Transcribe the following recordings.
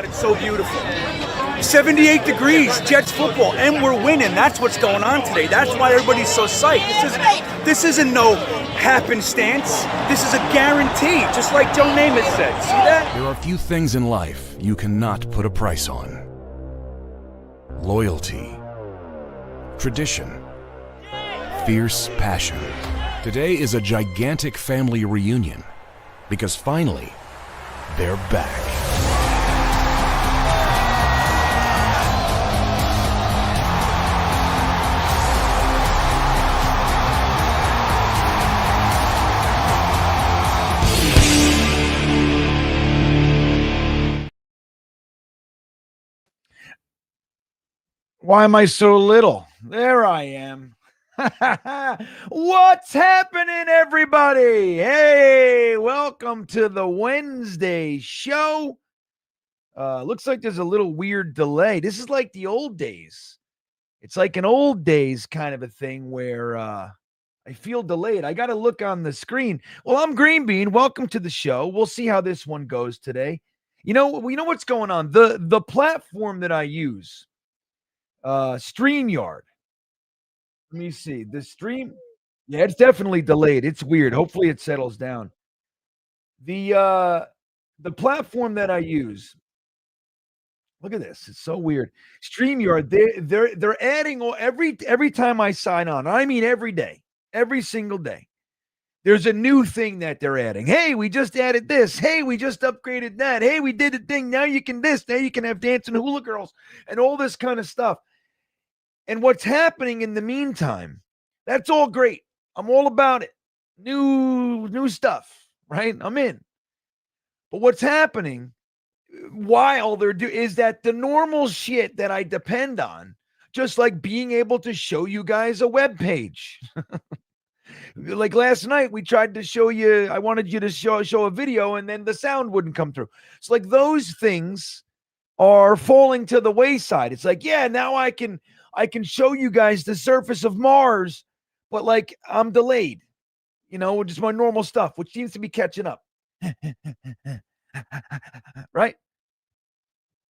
God, it's so beautiful. 78 degrees, Jets football, and we're winning. That's what's going on today. That's why everybody's so psyched. This isn't no happenstance. This is a guarantee, just like Joe Namath said. See that? There are few things in life you cannot put a price on. Loyalty, tradition, fierce passion. Today is a gigantic family reunion because finally, they're back. Why am I so little? There I am. What's happening, everybody? Hey, welcome to the Wednesday show. Looks like there's a little weird delay. This is like the old days. It's like an old days kind of a thing where I feel delayed. I got to look on the screen. Well, I'm Green Bean. Welcome to the show. We'll see how this one goes today. You know what's going on. The platform that I use, StreamYard. Let me see. The stream. Yeah, it's definitely delayed. It's weird. Hopefully it settles down. The platform that I use. Look at this. It's so weird. StreamYard, they're adding every time I sign on. I mean every day. Every single day. There's a new thing that they're adding. Hey, we just added this. Hey, we just upgraded that. Hey, we did a thing. Now you can this. Now you can have dancing hula girls and all this kind of stuff. And what's happening in the meantime, that's all great. I'm all about it. New stuff, right? I'm in. But what's happening while they're doing is that the normal shit that I depend on, just like being able to show you guys a web page. Like last night, we tried to show you, I wanted you to show a video and then the sound wouldn't come through. It's like those things are falling to the wayside. It's like, yeah, now I can show you guys the surface of Mars, but like I'm delayed, just my normal stuff, which seems to be catching up. Right?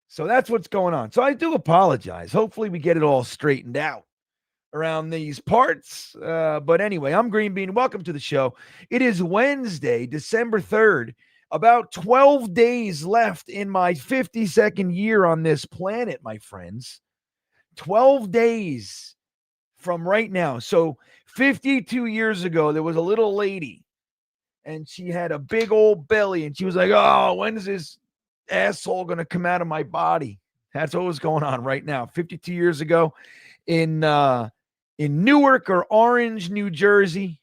So that's what's going on. So I do apologize. Hopefully we get it all straightened out around these parts. But anyway, I'm Green Bean. Welcome to the show. It is Wednesday, December 3rd. About 12 days left in my 52nd year on this planet, my friends. 12 days from right now. So 52 years ago, there was a little lady and she had a big old belly and she was like, oh, when is this asshole going to come out of my body? That's what was going on right now. 52 years ago in Newark or Orange, New Jersey.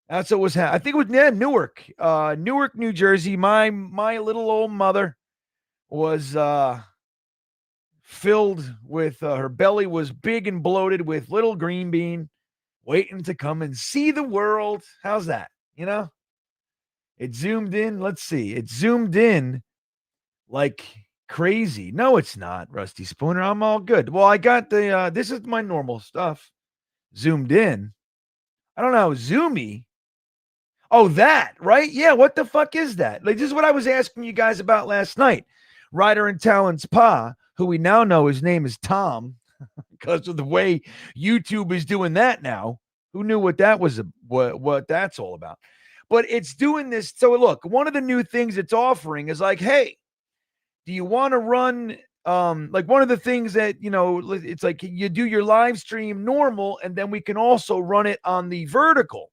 That's what was happening. I think it was Newark, New Jersey. My little old mother was filled with her belly was big and bloated with little Green Bean waiting to come and see the world. How's that? It zoomed in. Let's see. It zoomed in like crazy. No, it's not, Rusty Spooner. I'm all good. Well, I got this is my normal stuff. Zoomed in. I don't know how zoomy. Oh, that, right? Yeah, what the fuck is that? Like, this is what I was asking you guys about last night. Ryder and Talon's pa, who we now know his name is Tom, because of the way YouTube is doing that now. Who knew what that was, what that's all about? But it's doing this. So look, one of the new things it's offering is like, hey, do you want to run like one of the things that, it's like you do your live stream normal, and then we can also run it on the vertical.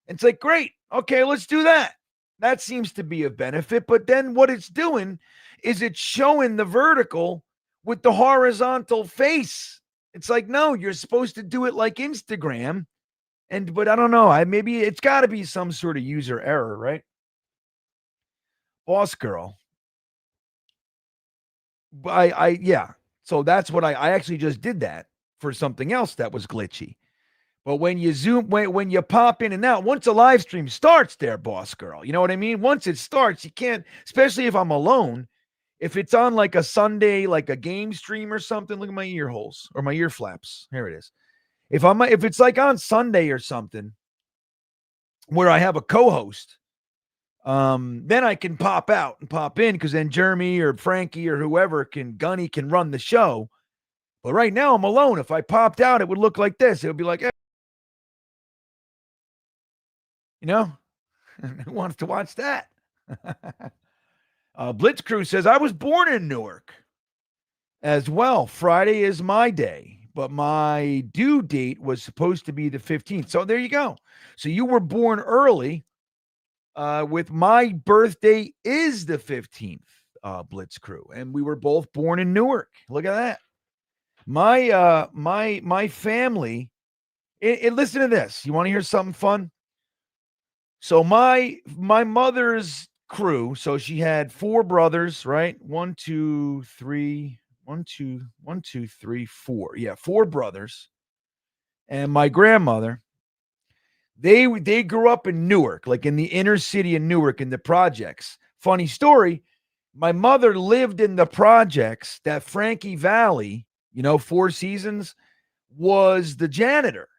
It's like, great. Okay, let's do that. That seems to be a benefit. But then what it's doing is it's showing the vertical with the horizontal face. It's like, no, you're supposed to do it like Instagram. But I don't know. Maybe it's got to be some sort of user error, right? Boss girl. Yeah. So that's what I actually just did that for something else that was glitchy. But when you zoom, when you pop in and out, once a live stream starts there, boss girl, you know what I mean? Once it starts, you can't, especially if I'm alone, if it's on like a Sunday, like a game stream or something, look at my ear holes or my ear flaps. Here it is. If it's like on Sunday or something where I have a co-host, then I can pop out and pop in because then Jeremy or Frankie or whoever Gunny can run the show. But right now I'm alone. If I popped out, it would look like this. It would be like, who wants to watch that? Blitz Crew says, I was born in Newark as well. Friday is my day, but my due date was supposed to be the 15th. So there you go. So you were born early. With my birthday is the 15th, Blitz Crew, and we were both born in Newark. Look at that. My family. Listen to this. You want to hear something fun? So my mother's crew. So she had 4 brothers, right? 1, 2, 3, 1, 2, 1, 2, 3, 4. Yeah, 4 brothers, and my grandmother. They grew up in Newark, like in the inner city in Newark, in the projects. Funny story, my mother lived in the projects that Frankie Valley, 4 Seasons, was the janitor.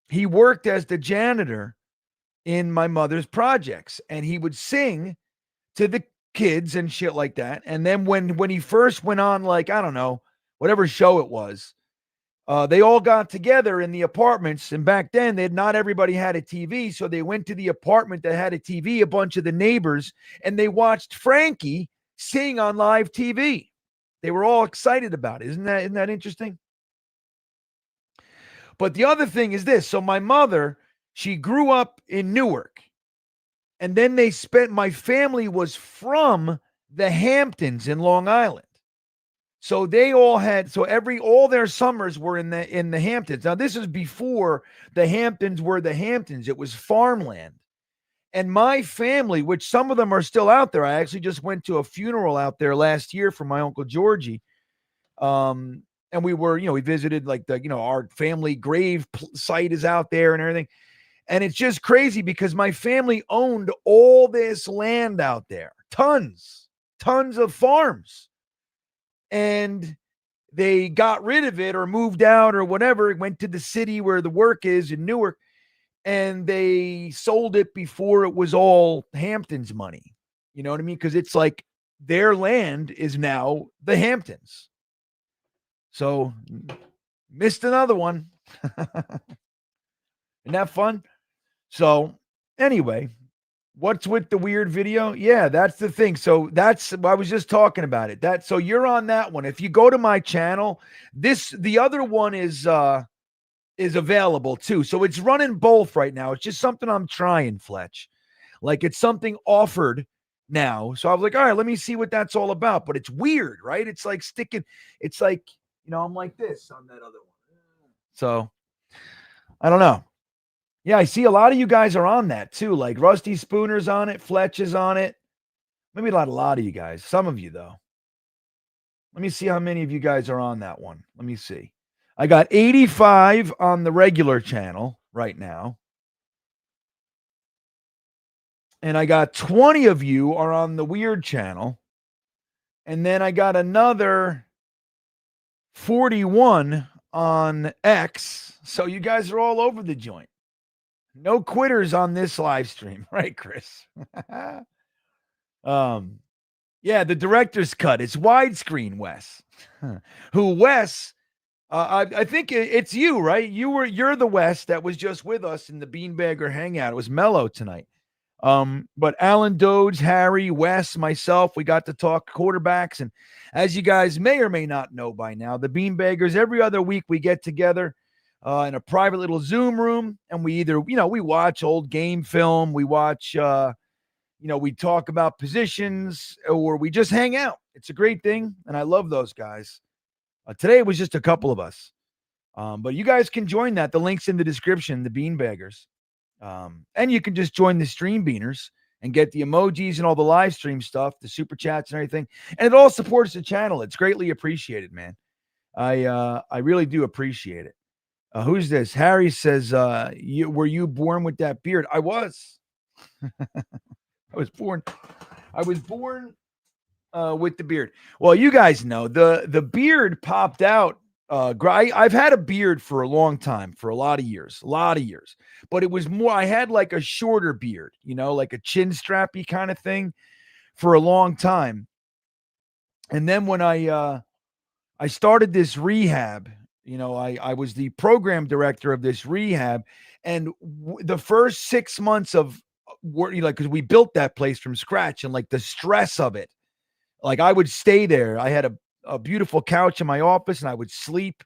He worked as the janitor in my mother's projects, and he would sing to the kids and shit like that. And then when he first went on, like, I don't know, whatever show it was, they all got together in the apartments, and back then not everybody had a TV, so they went to the apartment that had a TV, a bunch of the neighbors, and they watched Frankie sing on live TV. They were all excited about it. Isn't that interesting? But the other thing is this. So my mother, she grew up in Newark, and then my family was from the Hamptons in Long Island. So they all had, all their summers were in the Hamptons. Now, this is before the Hamptons were the Hamptons. It was farmland. And my family, which some of them are still out there, I actually just went to a funeral out there last year for my Uncle Georgie. And we were, we visited like our family grave site is out there and everything. And it's just crazy because my family owned all this land out there, tons of farms. And they got rid of it or moved out or whatever. It went to the city where the work is in Newark, and they sold it before it was all Hamptons money. You know what I mean? Because it's like their land is now the Hamptons. So missed another one. Isn't that fun? So anyway, what's with the weird video? Yeah, that's the thing. So I was just talking about it. So you're on that one. If you go to my channel, the other one is available too. So it's running both right now. It's just something I'm trying, Fletch. Like it's something offered now. So I was like, all right, let me see what that's all about. But it's weird, right? It's like sticking. It's like, I'm like this on that other one. So I don't know. Yeah, I see a lot of you guys are on that too. Like Rusty Spooner's on it, Fletch is on it. Maybe a lot of you guys. Some of you though. Let me see how many of you guys are on that one. Let me see. I got 85 on the regular channel right now. And I got 20 of you are on the weird channel. And then I got another 41 on X. So you guys are all over the joint. No quitters on this live stream, right, Chris? Yeah, the director's cut. It's widescreen, Wes. Wes, I think it's you, right? You're the Wes that was just with us in the Beanbagger Hangout. It was mellow tonight. But Alan Doge, Harry, Wes, myself, we got to talk quarterbacks. And as you guys may or may not know by now, the Beanbaggers, every other week we get together in a private little Zoom room, and we either, we watch old game film, we watch, we talk about positions, or we just hang out. It's a great thing, and I love those guys. Today it was just a couple of us, but you guys can join that. The link's in the description, the Beanbaggers, and you can just join the Stream Beaners and get the emojis and all the live stream stuff, the super chats and everything, and it all supports the channel. It's greatly appreciated, man. I really do appreciate it. Who's this? Harry says, were you born with that beard? I was. I was born with the beard. Well, you guys know the beard popped out I've had a beard for a long time, for a lot of years, but it was more, I had like a shorter beard, like a chin strappy kind of thing for a long time. And then when I started this rehab, I was the program director of this rehab, and the first 6 months of work, because we built that place from scratch, and like the stress of it, like I would stay there. I had a beautiful couch in my office, and I would sleep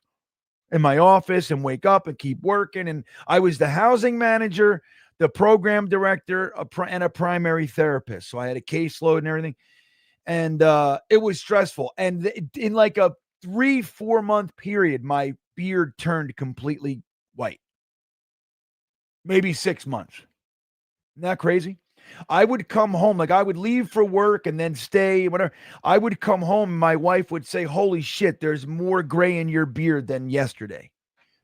in my office and wake up and keep working. And I was the housing manager, the program director, and a primary therapist. So I had a caseload and everything. And it was stressful. And in like a 3-4 month period, my beard turned completely white. Maybe 6 months. Isn't that crazy? I would come home, like I would leave for work and then stay, whatever. I would come home and my wife would say, "Holy shit, there's more gray in your beard than yesterday,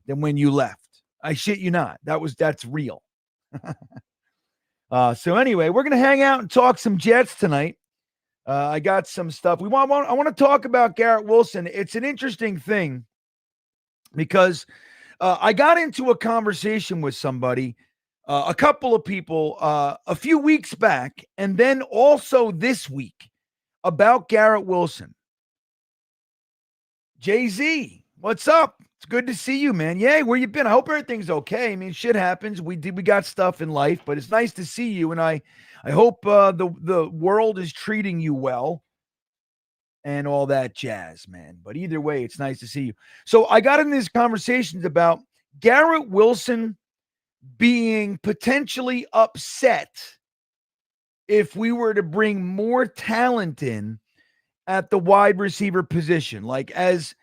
than when you left." I shit you not. That's real. So anyway, we're gonna hang out and talk some Jets tonight. I got some stuff. I want to talk about Garrett Wilson. It's an interesting thing because I got into a conversation with somebody, a couple of people, a few weeks back, and then also this week about Garrett Wilson. Jay-Z, what's up? It's good to see you, man. Yay, where you been? I hope everything's okay. I mean, shit happens. We got stuff in life, but it's nice to see you, and I hope the world is treating you well and all that jazz, man. But either way, it's nice to see you. So I got in these conversations about Garrett Wilson being potentially upset if we were to bring more talent in at the wide receiver position. Like as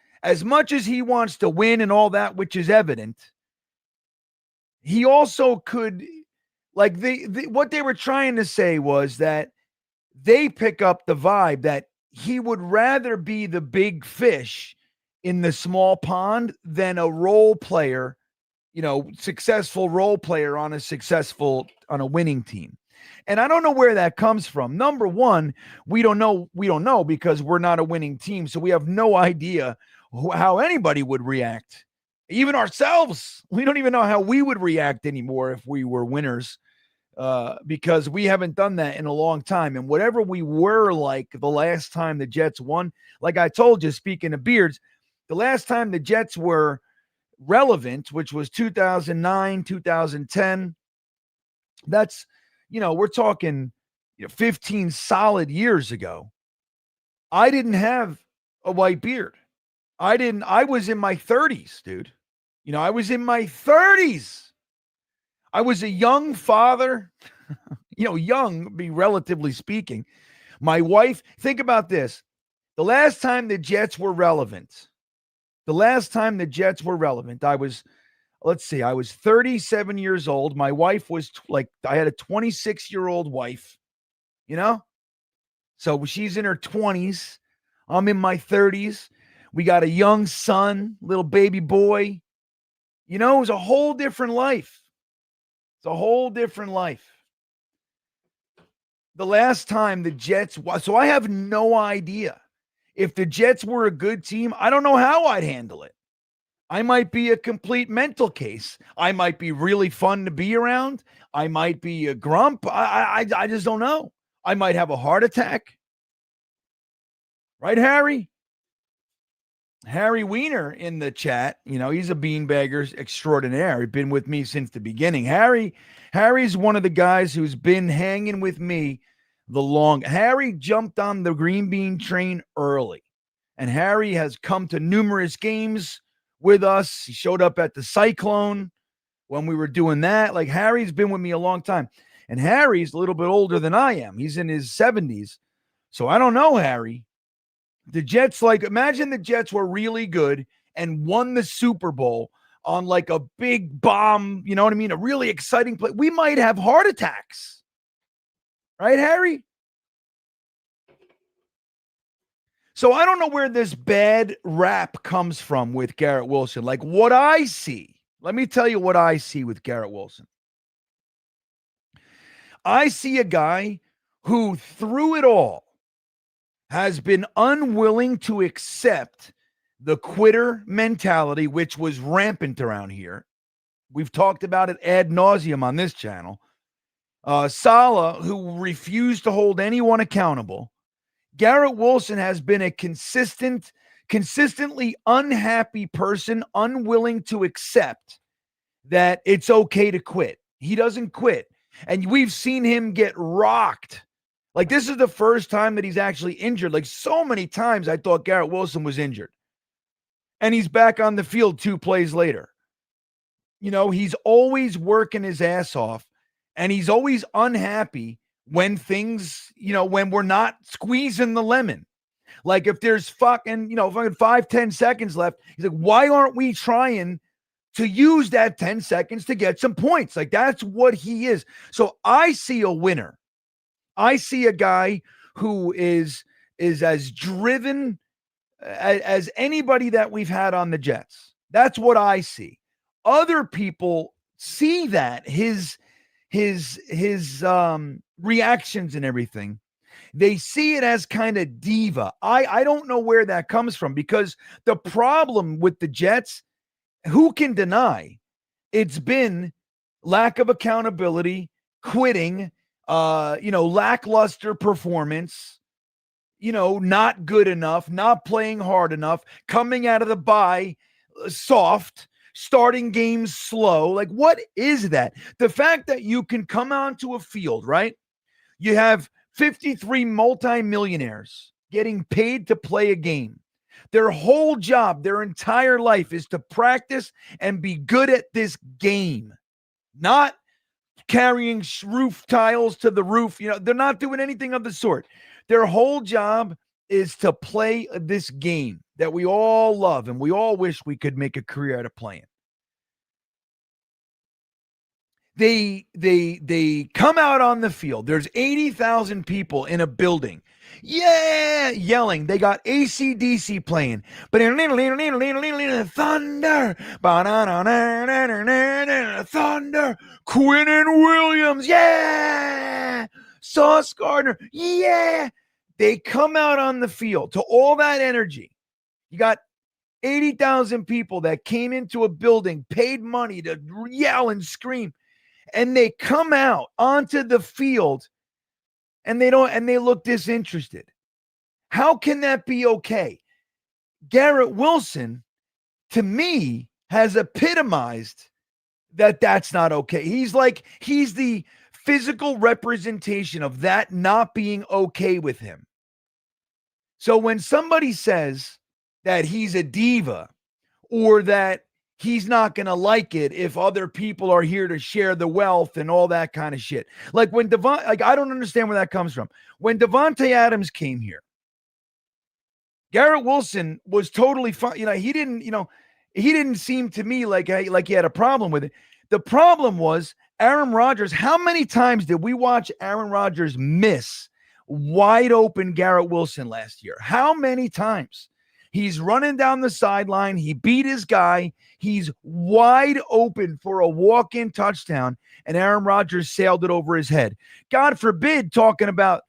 much as he wants to win and all that, which is evident, he also could, like what they were trying to say was that they pick up the vibe that he would rather be the big fish in the small pond than a role player, successful role player on a winning team. And I don't know where that comes from. Number one, we don't know because we're not a winning team. So we have no idea how anybody would react. Even ourselves, we don't even know how we would react anymore if we were winners, because we haven't done that in a long time. And whatever we were like the last time the Jets won, like I told you, speaking of beards, the last time the Jets were relevant, which was 2009, 2010, that's, we're talking 15 solid years ago. I didn't have a white beard. I was in my 30s, dude. I was in my 30s. I was a young father, young, be relatively speaking. My wife, think about this. The last time the Jets were relevant, I was, I was 37 years old. My wife was I had a 26-year-old wife, So she's in her 20s. I'm in my 30s. We got a young son, little baby boy. It was a whole different life. It's a whole different life. The last time the Jets, so I have no idea. If the Jets were a good team, I don't know how I'd handle it. I might be a complete mental case. I might be really fun to be around. I might be a grump. I just don't know. I might have a heart attack. Right, Harry? Harry Wiener in the chat. He's a beanbagger extraordinaire. He's been with me since the beginning. Harry's one of the guys who's been hanging with me Harry jumped on the green bean train early. And Harry has come to numerous games with us. He showed up at the Cyclone when we were doing that. Like, Harry's been with me a long time. And Harry's a little bit older than I am. He's in his 70s. So I don't know, Harry. The Jets, imagine the Jets were really good and won the Super Bowl on like a big bomb, you know what I mean? A really exciting play. We might have heart attacks. Right, Harry? So I don't know where this bad rap comes from with Garrett Wilson. Like what I see, let me tell you what I see with Garrett Wilson. I see a guy who, through it all, has been unwilling to accept the quitter mentality, which was rampant around here. We've talked about it ad nauseum on this channel. Saleh, who refused to hold anyone accountable. Garrett Wilson has been a consistently unhappy person, unwilling to accept that it's okay to quit. He doesn't quit. And we've seen him get rocked. Like, this is the first time that he's actually injured. Like, so many times I thought Garrett Wilson was injured. And he's back on the field 2 plays later. You know, he's always working his ass off, and he's always unhappy when things, you know, when we're not squeezing the lemon. Like, if there's fucking 5-10 seconds left, he's like, why aren't we trying to use that 10 seconds to get some points? Like, that's what he is. So I see a winner. I see a guy who is as driven as anybody that we've had on the Jets. That's what I see. Other people see that his reactions and everything. They see it as kind of diva. I don't know where that comes from, because the problem with the Jets, who can deny, it's been lack of accountability, quitting, lackluster performance, not good enough, not playing hard enough, coming out of the bye soft, starting games slow. Like, what is that? The fact that you can come onto a field, right? You have 53 multimillionaires getting paid to play a game. Their whole job, their entire life is to practice and be good at this game, not carrying roof tiles to the roof. They're not doing anything of the sort. Their whole job is to play this game that we all love and we all wish we could make a career out of playing. They come out on the field. There's 80,000 people in a building. Yeah, yelling. They got AC/DC playing. Thunder. Thunder. Quinnen Williams. Yeah. Sauce Gardner. Yeah. They come out on the field to all that energy. You got 80,000 people that came into a building, paid money to yell and scream. And they come out onto the field and they look disinterested. How can that be okay? Garrett Wilson, to me, has epitomized that that's not okay. He's the physical representation of that not being okay with him. So when somebody says that he's a diva or that he's not going to like it if other people are here to share the wealth and all that kind of shit. Like when I don't understand where that comes from. When Davante Adams came here, Garrett Wilson was totally fine. He didn't seem to me like he had a problem with it. The problem was Aaron Rodgers. How many times did we watch Aaron Rodgers miss wide open Garrett Wilson last year? How many times? He's running down the sideline. He beat his guy. He's wide open for a walk-in touchdown, and Aaron Rodgers sailed it over his head. God forbid, talking about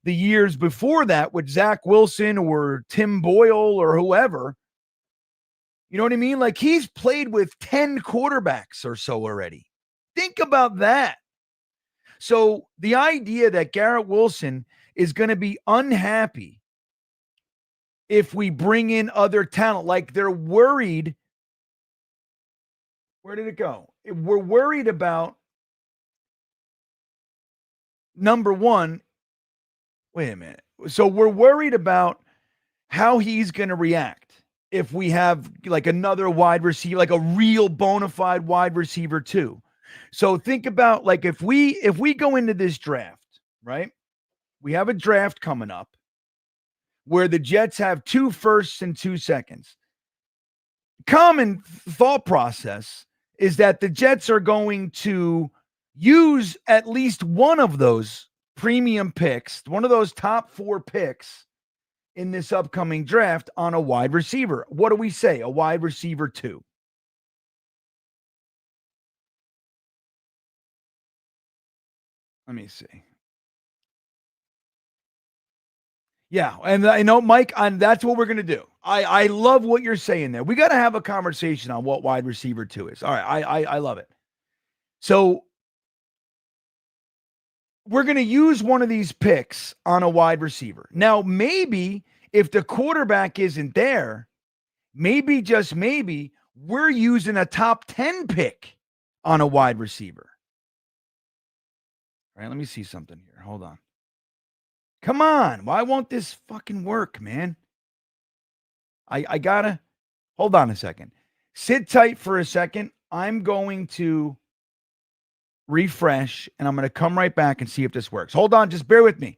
the years before that with Zach Wilson or Tim Boyle or whoever. You know what I mean? Like, he's played with 10 quarterbacks or so already. Think about that. So the idea that Garrett Wilson is going to be unhappy if we bring in other talent, like they're worried. Where did it go? We're worried about, number one, wait a minute. So we're worried about how he's going to react if we have like another wide receiver, like a real bona fide wide receiver too. So think about, like, if we go into this draft, right? We have a draft coming up where the Jets have 2 firsts and 2 seconds. Common thought process is that the Jets are going to use at least one of those premium picks, one of those top 4 picks in this upcoming draft on a wide receiver. What do we say? A wide receiver 2. Let me see. Yeah, and I know, Mike, that's what we're going to do. I love what you're saying there. We got to have a conversation on what wide receiver 2 is. All right, I love it. So we're going to use one of these picks on a wide receiver. Now, maybe if the quarterback isn't there, maybe, just maybe, we're using a top 10 pick on a wide receiver. All right, let me see something here. Hold on. Come on. Why won't this fucking work, man? I gotta, hold on a second. Sit tight for a second. I'm going to refresh, and I'm going to come right back and see if this works. Hold on. Just bear with me.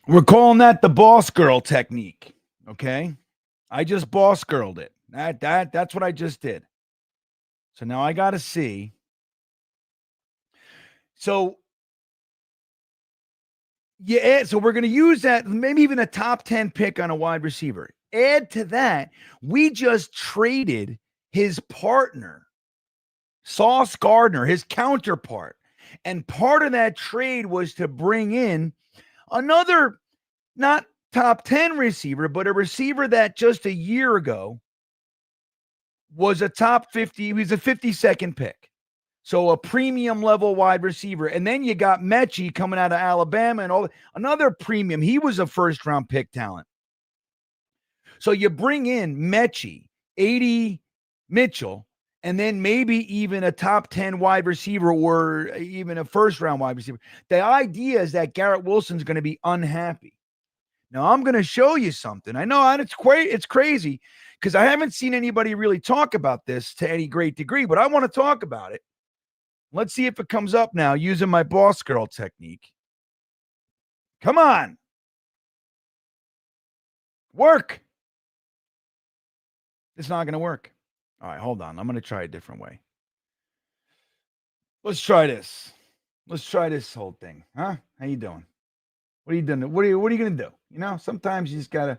We're calling that the boss girl technique. Okay. I just boss girled it. That's what I just did. So now I got to see. So yeah, so we're going to use that, maybe even a top 10 pick on a wide receiver. Add to that, we just traded his partner, Sauce Gardner, his counterpart. And part of that trade was to bring in another, not top 10 receiver, but a receiver that just a year ago was a top 50. He was a 52nd pick. So a premium level wide receiver. And then you got Mechie coming out of Alabama and another premium. He was a first round pick talent. So you bring in Mechie, 80 Mitchell, and then maybe even a top 10 wide receiver or even a first round wide receiver. The idea is that Garrett Wilson's going to be unhappy. Now I'm going to show you something. I know it's crazy because I haven't seen anybody really talk about this to any great degree, but I want to talk about it. Let's see if it comes up now using my boss girl technique. Come on. Work. It's not going to work. All right, hold on. I'm going to try a different way. Let's try this. Let's try this whole thing. Huh? How you doing? What are you doing? What are you going to do? You know, sometimes you just got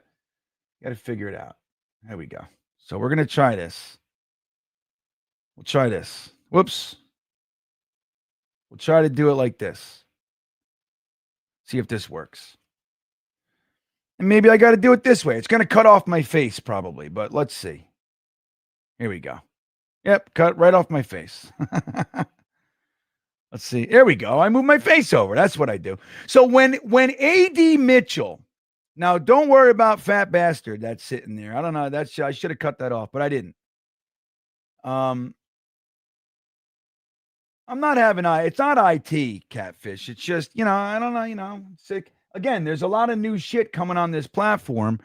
to figure it out. There we go. So we're going to try this. We'll try this. Whoops. We'll try to do it like this. See if this works. And maybe I got to do it this way. It's going to cut off my face probably, but let's see. Here we go. Yep, cut right off my face. Let's see. There we go. I move my face over. That's what I do. So when A.D. Mitchell, now don't worry about fat bastard that's sitting there. I don't know. I should have cut that off, but I didn't. I'm not having it's not IT catfish. It's just, I don't know, sick. Again, there's a lot of new shit coming on this platform,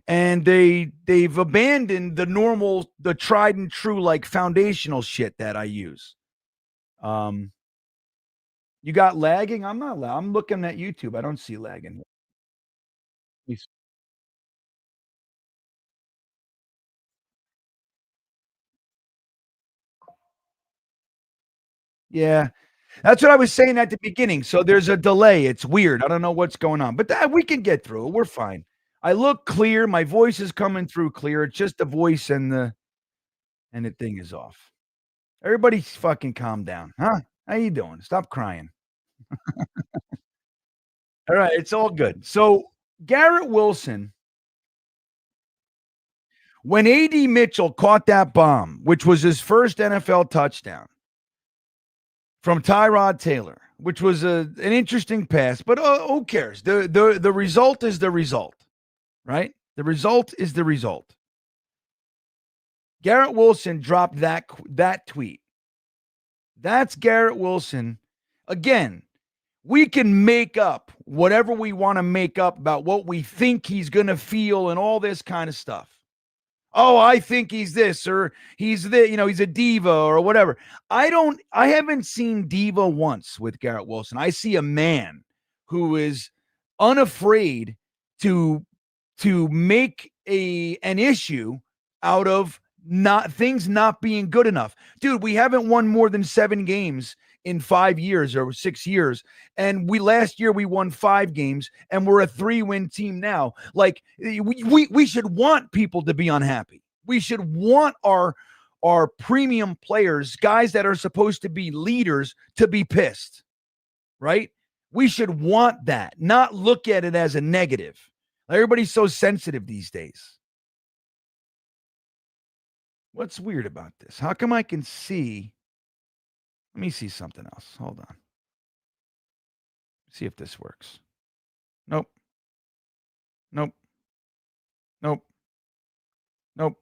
and they've abandoned the tried and true, like, foundational shit that I use. You got lagging? I'm not lagging. I'm looking at YouTube. I don't see lagging. Yeah. That's what I was saying at the beginning. So there's a delay. It's weird. I don't know what's going on, but we can get through it. We're fine. I look clear. My voice is coming through clear. It's just the voice and the thing is off. Everybody fucking calm down. Huh? How you doing? Stop crying. All right. It's all good. So Garrett Wilson, when A.D. Mitchell caught that bomb, which was his first NFL touchdown from Tyrod Taylor, which was an interesting pass, but who cares? The result is the result, right? The result is the result. Garrett Wilson dropped that tweet. That's Garrett Wilson. Again, we can make up whatever we want to make up about what we think he's going to feel and all this kind of stuff. Oh, I think he's this, or he's he's a diva or whatever. I haven't seen diva once with Garrett Wilson. I see a man who is unafraid to make an issue out of things not being good enough. Dude, we haven't won more than 7 games in 5 years or 6 years. And last year we won 5 games and we're a 3-win team now. Like we should want people to be unhappy. We should want our premium players, guys that are supposed to be leaders, to be pissed, right? We should want that, not look at it as a negative. Everybody's so sensitive these days. What's weird about this? How come I can see? Let me see something else. Hold on. See if this works. Nope. Nope. Nope. Nope.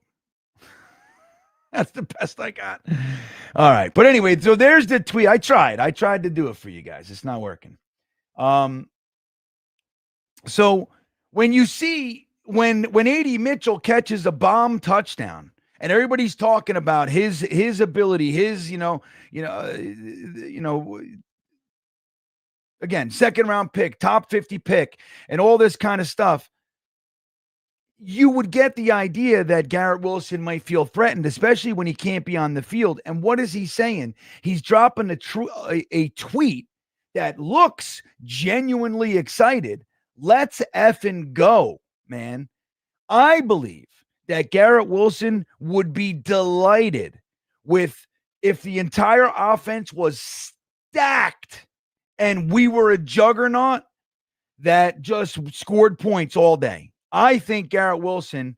That's the best I got. All right. But anyway, so there's the tweet. I tried to do it for you guys. It's not working. So when you see when A.D. Mitchell catches a bomb touchdown and everybody's talking about his ability, his again, second round pick, top 50 pick, and all this kind of stuff, you would get the idea that Garrett Wilson might feel threatened, especially when he can't be on the field. And what is he saying? He's dropping a tweet that looks genuinely excited. Let's effing go, man. I believe that Garrett Wilson would be delighted if the entire offense was stacked and we were a juggernaut that just scored points all day. I think Garrett Wilson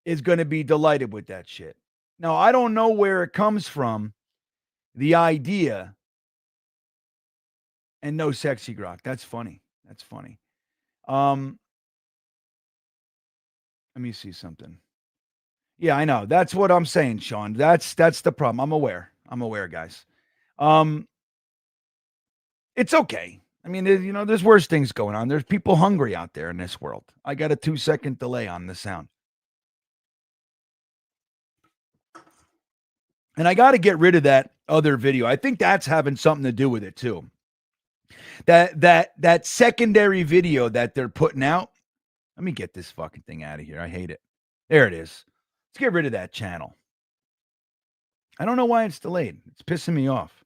is going to be delighted with that shit. Now, I don't know where it comes from, the idea. And no sexy grok. That's funny. That's funny. Let me see something. Yeah, I know. That's what I'm saying, Sean. That's the problem. I'm aware, guys. It's okay. I mean, there's worse things going on. There's people hungry out there in this world. I got a 2-second delay on the sound. And I got to get rid of that other video. I think that's having something to do with it too. That secondary video that they're putting out. Let me get this fucking thing out of here. I hate it. There it is. Let's get rid of that channel. I don't know why it's delayed. It's pissing me off.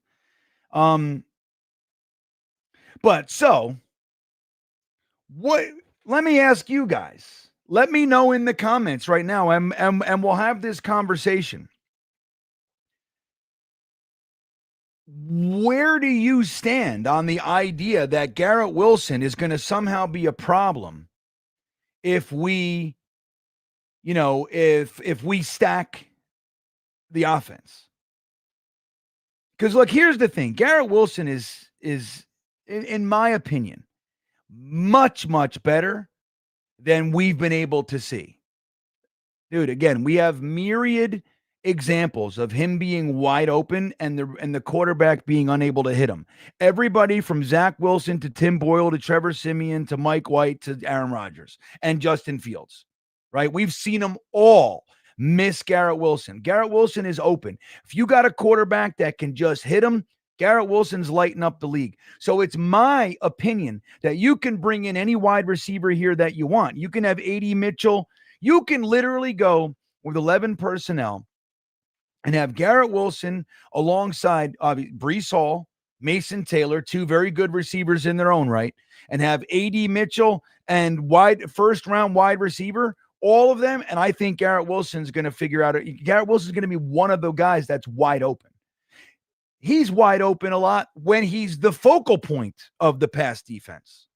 But so let me ask you guys. Let me know in the comments right now and we'll have this conversation. Where do you stand on the idea that Garrett Wilson is going to somehow be a problem if we, if we stack the offense? Because look, here's the thing. Garrett Wilson is in my opinion, much, much better than we've been able to see. Dude, again, we have myriad examples of him being wide open and the quarterback being unable to hit him. Everybody from Zach Wilson to Tim Boyle to Trevor Siemian to Mike White to Aaron Rodgers and Justin Fields, right? We've seen them all miss Garrett Wilson. Garrett Wilson is open. If you got a quarterback that can just hit him, Garrett Wilson's lighting up the league. So it's my opinion that you can bring in any wide receiver here that you want. You can have A.D. Mitchell. You can literally go with 11 personnel and have Garrett Wilson alongside Breece Hall, Mason Taylor, 2 very good receivers in their own right, and have A.D. Mitchell and first-round wide receiver, all of them, and I think Garrett Wilson's going to figure out Garrett Wilson's going to be one of the guys that's wide open. He's wide open a lot when he's the focal point of the pass defense.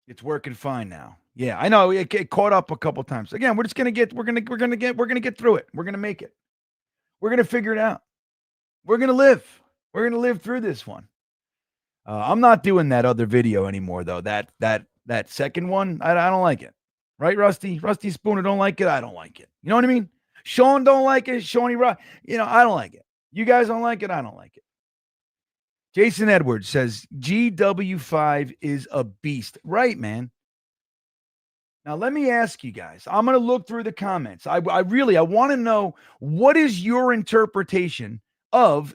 It's working fine now. Yeah, I know it caught up a couple times. Again, we're going to get through it. We're going to make it. We're going to figure it out. We're going to live. We're going to live through this one. I'm not doing that other video anymore though. That second one, I don't like it. Right, Rusty? Rusty Spooner don't like it. I don't like it. You know what I mean? Sean don't like it. Shawnee Rock. I don't like it. You guys don't like it. I don't like it. Jason Edwards says GW5 is a beast. Right, man. Now, let me ask you guys. I'm going to look through the comments. I want to know, what is your interpretation of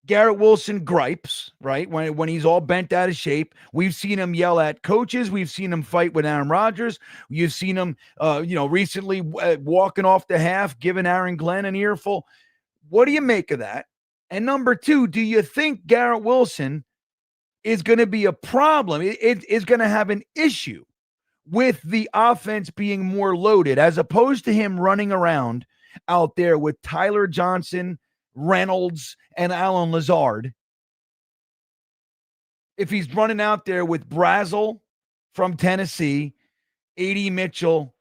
Garrett Wilson gripes, right? When he's all bent out of shape. We've seen him yell at coaches. We've seen him fight with Aaron Rodgers. You've seen him, recently walking off the half, giving Aaron Glenn an earful. What do you make of that? And number two, do you think Garrett Wilson is going to be a problem? It is going to have an issue with the offense being more loaded as opposed to him running around out there with Tyler Johnson, Reynolds, and Alan Lazard. If he's running out there with Brazel from Tennessee, A.D. Mitchell,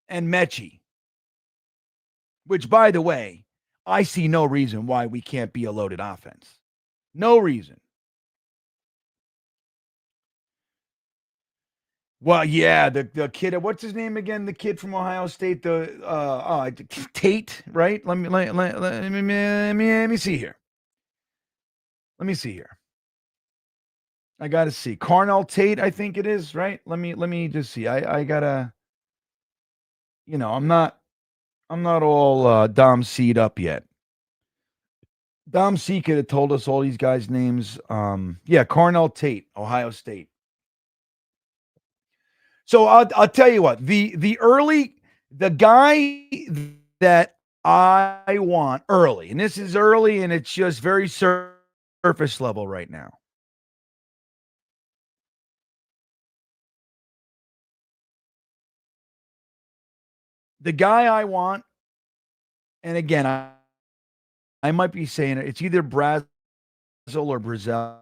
and Mechie, which, by the way, I see no reason why we can't be a loaded offense. No reason. Well, yeah, the kid, what's his name again? The kid from Ohio State, Tate, right? Let me see here. Let me see here. I gotta see. Carnell Tate, I think it is, right? Let me just see. I gotta, I'm not all Dom C'd up yet. Dom C could have told us all these guys' names. Yeah, Carnell Tate, Ohio State. So I'll tell you what, the guy that I want early, and this is early, and it's just very surface level right now. The guy I want, and again, I might be saying it, it's either Brazel or Brazel.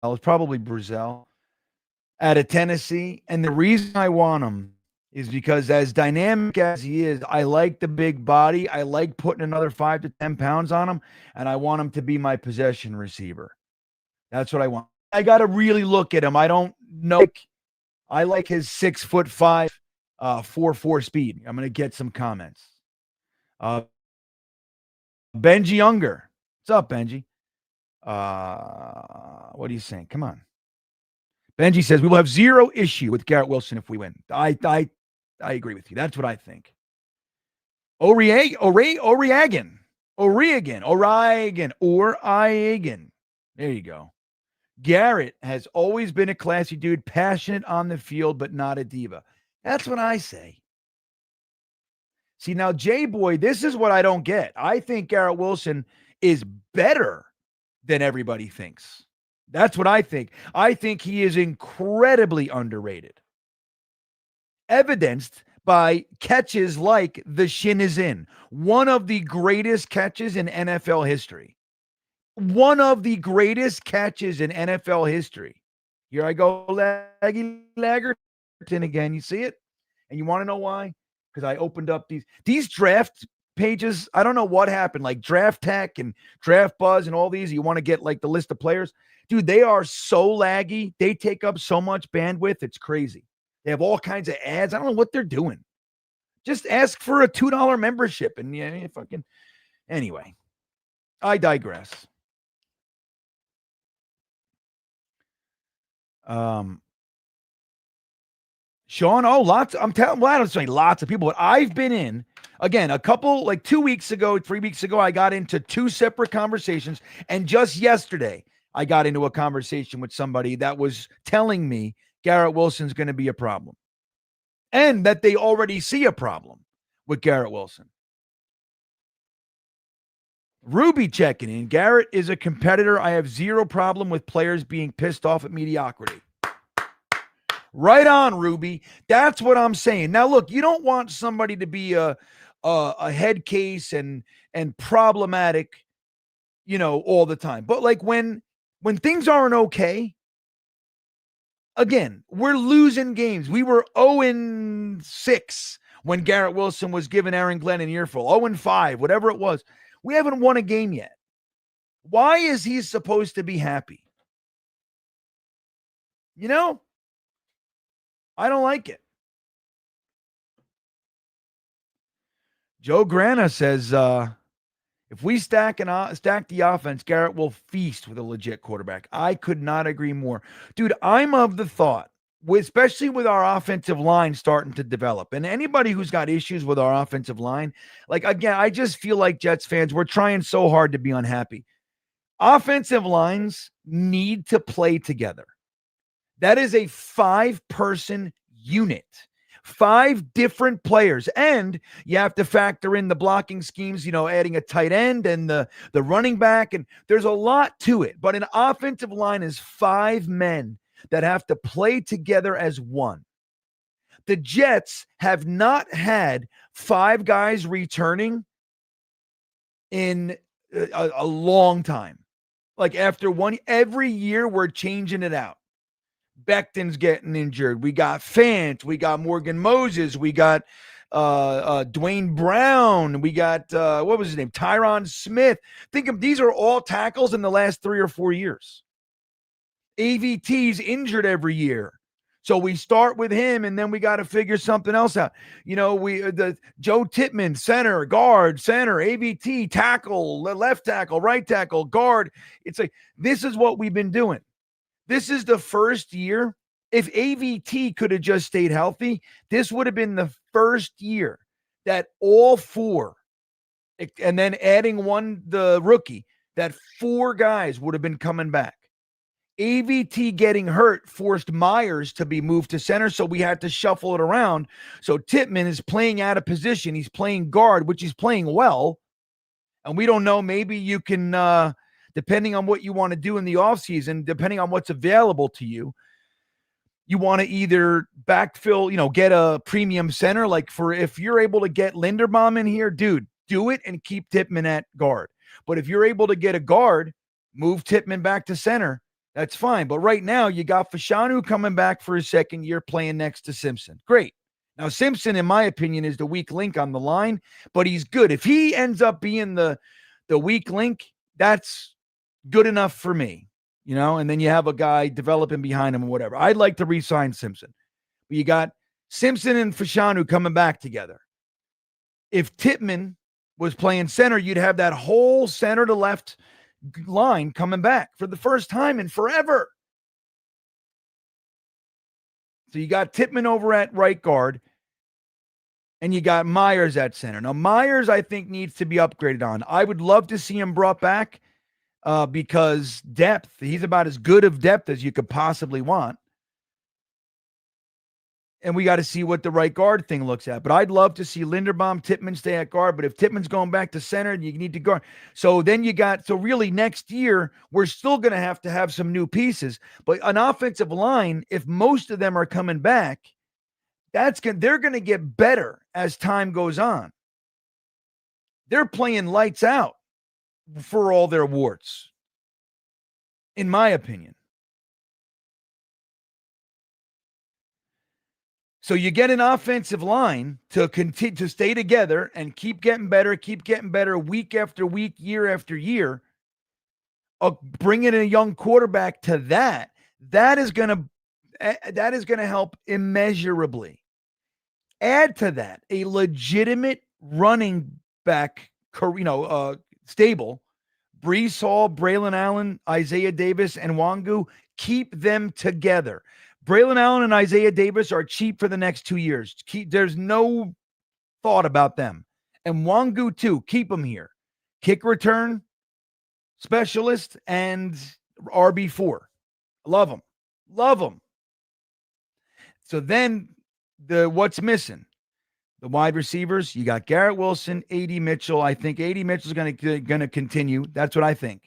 It's probably Brazel out of Tennessee. And the reason I want him is because as dynamic as he is, I like the big body. I like putting another 5 to 10 pounds on him, and I want him to be my possession receiver. That's what I want. I got to really look at him. I don't know. I like his 6'5", 4.4 speed. I'm going to get some comments. Benji Younger. What's up, Benji? What are you saying? Come on. Benji says, we will have zero issue with Garrett Wilson if we win. I agree with you. That's what I think. Oregon. There you go. Garrett has always been a classy dude, passionate on the field, but not a diva. That's what I say. See, now, J-Boy, this is what I don't get. I think Garrett Wilson is better than everybody thinks. That's what I think. I think he is incredibly underrated. Evidenced by catches like the shin is in. One of the greatest catches in NFL history. One of the greatest catches in NFL history. Here I go, Laggy Laggerton again. You see it? And you want to know why? Because I opened up these draft pages. I don't know what happened, like Draft Tech and Draft Buzz and all these. You want to get like the list of players. Dude, they are so laggy. They take up so much bandwidth. It's crazy. They have all kinds of ads. I don't know what they're doing. Just ask for a $2 membership and yeah, fucking. Anyway, I digress. Sean, lots. I'm telling, well, I don't say lots of people, but I've been in, again, a couple, like 2 weeks ago, 3 weeks ago, I got into 2 separate conversations. And just yesterday, I got into a conversation with somebody that was telling me Garrett Wilson's going to be a problem and that they already see a problem with Garrett Wilson. Ruby checking in. Garrett is a competitor. I have zero problem with players being pissed off at mediocrity. Right on, Ruby. That's what I'm saying. Now, look, you don't want somebody to be a head case and problematic, all the time. But like when things aren't okay, again, we're losing games. We were 0-6 when Garrett Wilson was giving Aaron Glenn an earful. 0-5, whatever it was. We haven't won a game yet. Why is he supposed to be happy? I don't like it. Joe Grana says, if we stack the offense, Garrett will feast with a legit quarterback. I could not agree more. Dude, I'm of the thought, especially with our offensive line starting to develop, and anybody who's got issues with our offensive line, like, again, I just feel like Jets fans, we're trying so hard to be unhappy. Offensive lines need to play together. That is a 5-person unit. 5 different players. And you have to factor in the blocking schemes, adding a tight end and the running back. And there's a lot to it. But an offensive line is 5 men that have to play together as one. The Jets have not had 5 guys returning in a long time. Like after every year we're changing it out. Becton's getting injured. We got Fant. We got Morgan Moses. We got Dwayne Brown. We got, what was his name? Tyron Smith. Think of these are all tackles in the last 3 or 4 years. AVT's injured every year. So we start with him, and then we got to figure something else out. The Joe Tippmann, center, guard, center, AVT, tackle, left tackle, right tackle, guard. It's like, this is what we've been doing. This is the first year. If AVT could have just stayed healthy, this would have been the first year that all 4, and then adding the rookie, that 4 guys would have been coming back. AVT getting hurt forced Myers to be moved to center, so we had to shuffle it around. So Tippmann is playing out of position. He's playing guard, which he's playing well. And we don't know, maybe you can, depending on what you want to do in the offseason, depending on what's available to you, you want to either backfill, get a premium center. Like if you're able to get Linderbaum in here, dude, do it and keep Tippmann at guard. But if you're able to get a guard, move Tippmann back to center. That's fine. But right now, you got Fashanu coming back for his second year playing next to Simpson. Great. Now, Simpson, in my opinion, is the weak link on the line, but he's good. If he ends up being the weak link, that's good enough for me, and then you have a guy developing behind him or whatever. I'd like to re-sign Simpson. But you got Simpson and Fashanu coming back together. If Tippmann was playing center, you'd have that whole center to left line coming back for the first time in forever. So you got Tippmann over at right guard, and you got Myers at center. Now, Myers, I think, needs to be upgraded on. I would love to see him brought back because depth, he's about as good of depth as you could possibly want. And we got to see what the right guard thing looks at. But I'd love to see Linderbaum, Tippmann stay at guard. But if Tippmann's going back to center, you need to guard. So then really next year, we're still going to have some new pieces. But an offensive line, if most of them are coming back, they're going to get better as time goes on. They're playing lights out for all their warts, in my opinion. So you get an offensive line to continue to stay together and keep getting better week after week, year after year. Bringing a young quarterback to that is going to help immeasurably. Add to that a legitimate running back, stable. Breece Hall, Braylon Allen, Isaiah Davis, and Wangu. Keep them together. Braylon Allen and Isaiah Davis are cheap for the next 2 years. There's no thought about them. And Wangu, too. Keep them here. Kick return specialist and RB4. Love them. Love them. So then what's missing? The wide receivers, you got Garrett Wilson, A.D. Mitchell. I think A.D. Mitchell is going to continue. That's what I think.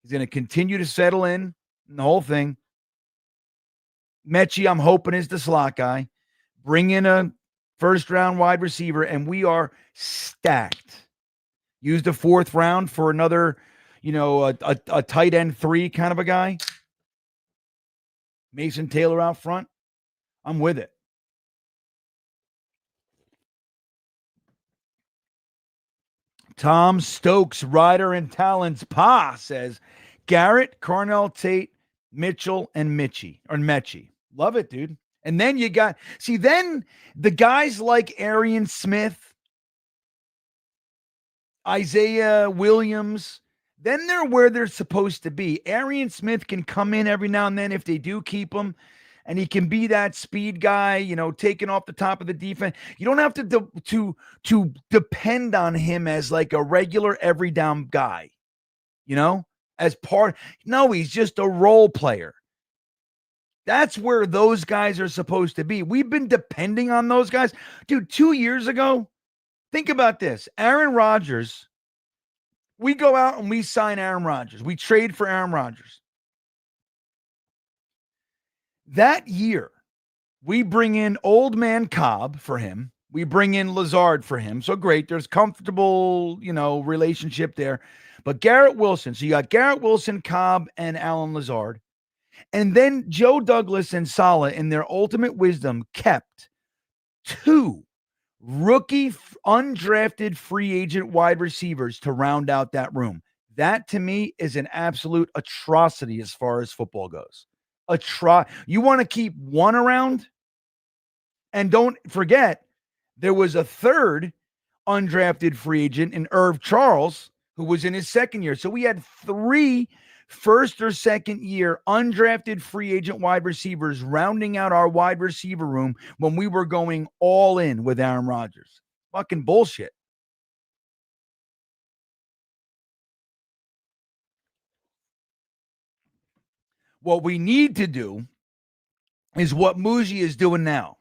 He's going to continue to settle in the whole thing. Mechie, I'm hoping, is the slot guy. Bring in a first-round wide receiver, and we are stacked. Use the 4th round for another, a tight end 3 kind of a guy. Mason Taylor out front. I'm with it. Tom Stokes, Ryder and Talons Pa says, Garrett, Carnell Tate, Mitchell, and Mechie. Love it, dude. And then you got, then the guys like Arian Smith, Isaiah Williams, then they're where they're supposed to be. Arian Smith can come in every now and then if they do keep him, and he can be that speed guy, taking off the top of the defense. You don't have to depend on him as like a regular every down guy, as part. No, he's just a role player. That's where those guys are supposed to be. We've been depending on those guys. Dude, 2 years ago, think about this. Aaron Rodgers, we go out and we sign Aaron Rodgers. We trade for Aaron Rodgers. That year, we bring in old man Cobb for him. We bring in Lazard for him. So great. There's comfortable, relationship there. But Garrett Wilson. So you got Garrett Wilson, Cobb, and Alan Lazard. And then Joe Douglas and Saleh, in their ultimate wisdom, kept 2 rookie undrafted free agent wide receivers to round out that room. That to me is an absolute atrocity as far as football goes. You want to keep one around? And don't forget, there was a third undrafted free agent in Irv Charles, who was in his second year. So we had 3 first or second year undrafted free agent wide receivers rounding out our wide receiver room when we were going all in with Aaron Rodgers. Fucking bullshit. What we need to do is what Muji is doing now.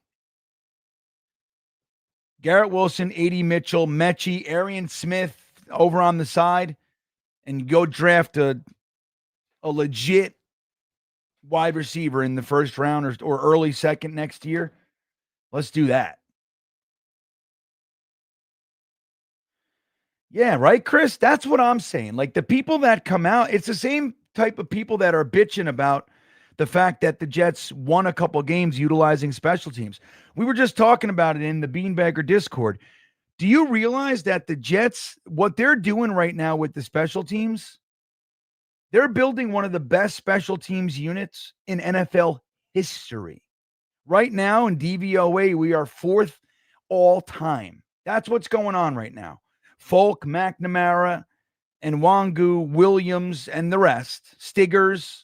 Garrett Wilson, A.D. Mitchell, Mechie, Arian Smith over on the side, and go draft a legit wide receiver in the first round or early second next year. Let's do that. Yeah, right, Chris? That's what I'm saying. Like the people that come out, it's the same type of people that are bitching about the fact that the Jets won a couple games utilizing special teams. We were just talking about it in the Beanbagger Discord. Do you realize that the Jets, what they're doing right now with the special teams, they're building one of the best special teams units in NFL history. Right now in DVOA, we are 4th all time. That's what's going on right now. Folk, McNamara, and Wangu, Williams, and the rest, Stiggers.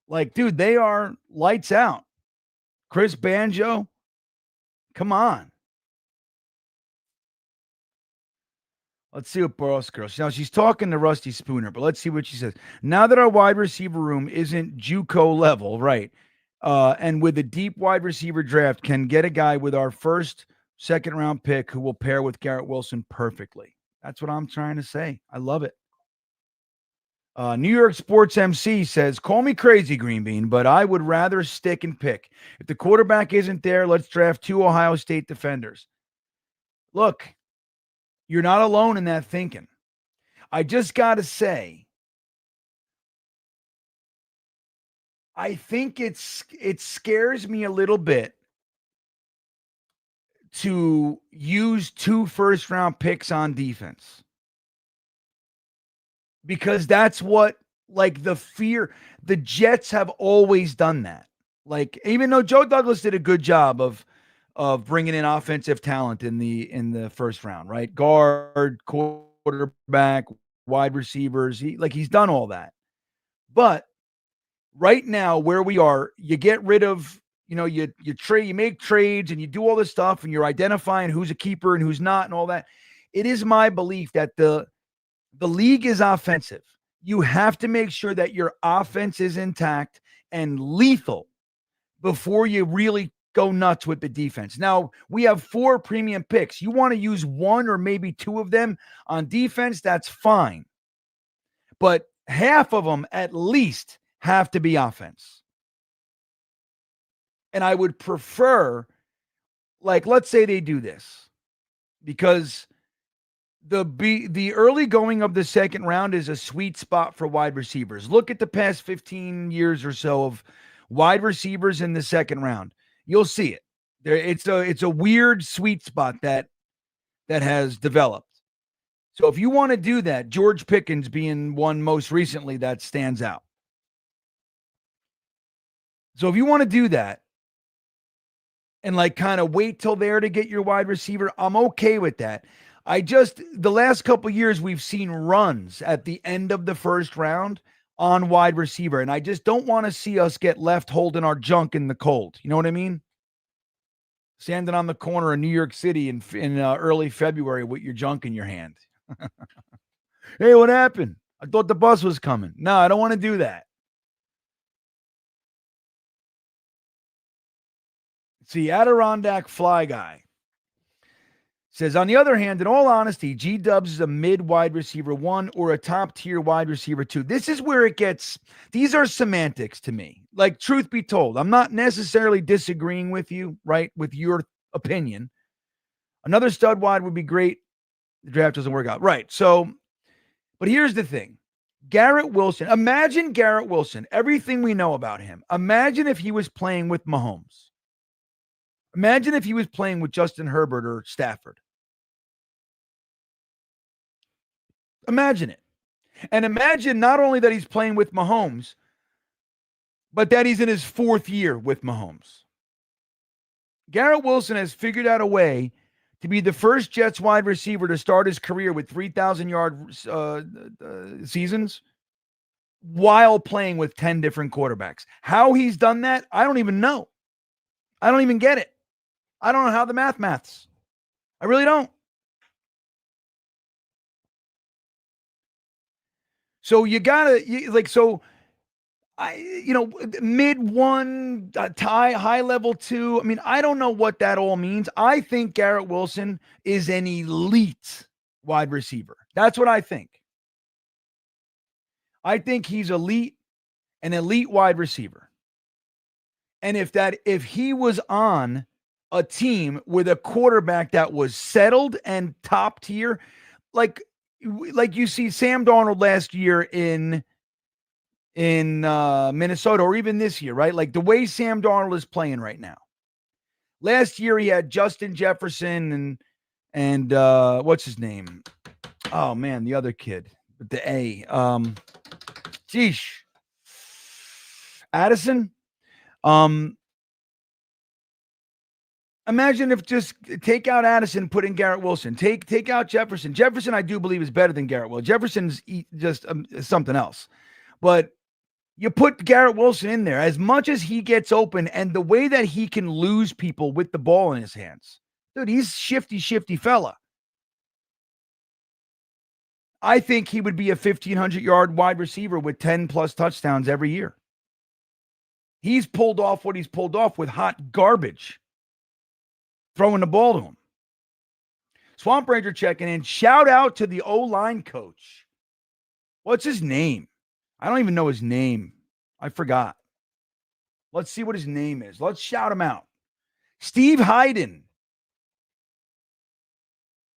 Like, dude, they are lights out. Chris Banjo, come on. Let's see what Boros girls. Now she's talking to Rusty Spooner, but let's see what she says. Now that our wide receiver room isn't JUCO level, right? And with a deep wide receiver draft, can get a guy with our first, second round pick who will pair with Garrett Wilson perfectly. That's what I'm trying to say. I love it. New York Sports MC says, call me crazy, Green Bean, but I would rather stick and pick. If the quarterback isn't there, let's draft 2 Ohio State defenders. Look, you're not alone in that thinking. I just got to say, I think it scares me a little bit to use 2 first-round picks on defense. Because that's what, like, the fear, the Jets have always done that. Like, even though Joe Douglas did a good job of bringing in offensive talent in the first round, right? Guard, quarterback, wide receivers. He's done all that. But right now, where we are, you get rid of, you make trades and you do all this stuff and you're identifying who's a keeper and who's not and all that. It is my belief that the league is offensive. You have to make sure that your offense is intact and lethal before you really go nuts with the defense. Now, we have 4 premium picks. You want to use 1 or maybe 2 of them on defense, that's fine. But half of them at least have to be offense. And I would prefer, like, let's say they do this, because the early going of the second round is a sweet spot for wide receivers. Look at the past 15 years or so of wide receivers in the second round. You'll see it. It's a weird sweet spot that has developed. So if you want to do that, George Pickens being one most recently that stands out. So if you want to do that and like kind of wait till there to get your wide receiver, I'm okay with that. The last couple of years, we've seen runs at the end of the first round on wide receiver. And I just don't want to see us get left holding our junk in the cold. You know what I mean? Standing on the corner of New York City in early February with your junk in your hand. Hey, what happened? I thought the bus was coming. No, I don't want to do that. See, Adirondack Fly Guy says, on the other hand, in all honesty, G-Dubs is a mid wide receiver 1 or a top tier wide receiver 2. This is where it gets, these are semantics to me. Like, truth be told, I'm not necessarily disagreeing with you, right, with your opinion. Another stud wide would be great. The draft doesn't work out. Right. So, but here's the thing. Garrett Wilson, imagine Garrett Wilson, everything we know about him. Imagine if he was playing with Mahomes. Imagine if he was playing with Justin Herbert or Stafford. Imagine it. And imagine not only that he's playing with Mahomes, but that he's in his 4th year with Mahomes. Garrett Wilson has figured out a way to be the first Jets wide receiver to start his career with 3,000-yard seasons while playing with 10 different quarterbacks. How he's done that, I don't even know. I don't even get it. I don't know how the maths. I really don't. So you gotta mid 1, high level 2. I mean, I don't know what that all means. I think Garrett Wilson is an elite wide receiver. That's what I think. I think he's an elite wide receiver. And if he was on a team with a quarterback that was settled and top tier, like you see Sam Darnold last year in Minnesota, or even this year, right? Like the way Sam Darnold is playing right now. Last year he had Justin Jefferson and what's his name? Oh man, the other kid with the A. Addison. Imagine if just take out Addison, put in Garrett Wilson. Take out Jefferson. Jefferson, I do believe, is better than Garrett Wilson. Jefferson's just something else. But you put Garrett Wilson in there, as much as he gets open and the way that he can lose people with the ball in his hands. Dude, he's shifty fella. I think he would be a 1,500-yard wide receiver with 10-plus touchdowns every year. He's pulled off what he's pulled off with hot garbage, throwing the ball to him. Swamp Ranger checking in. Shout out to the O-line coach. What's his name? I don't even know his name. I forgot. Let's see what his name is. Let's shout him out. Steve Hayden.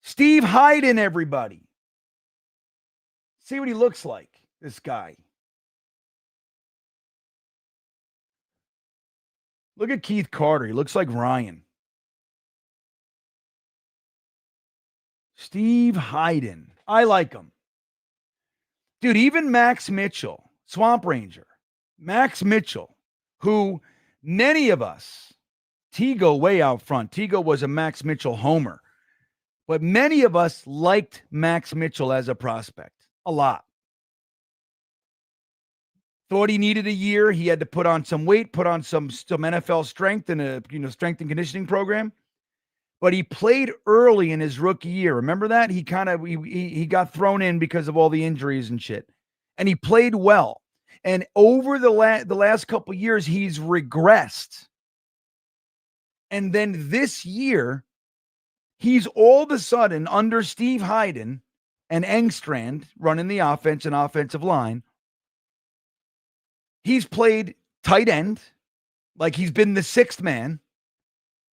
Steve Hayden, everybody. See what he looks like, this guy. Look at Keith Carter. He looks like Ryan. Steve Hayden. I like him. Dude, even Max Mitchell, Swamp Ranger, Max Mitchell, who many of us, Tigo way out front. Tigo was a Max Mitchell homer. But many of us liked Max Mitchell as a prospect. A lot. Thought he needed a year. He had to put on some weight, put on some NFL strength and a strength and conditioning program. But he played early in his rookie year. Remember that? He got thrown in because of all the injuries and shit. And he played well. And over the last couple of years, he's regressed. And then this year, he's all of a sudden under Steve Hayden and Engstrand running the offense and offensive line. He's played tight end, like he's been the sixth man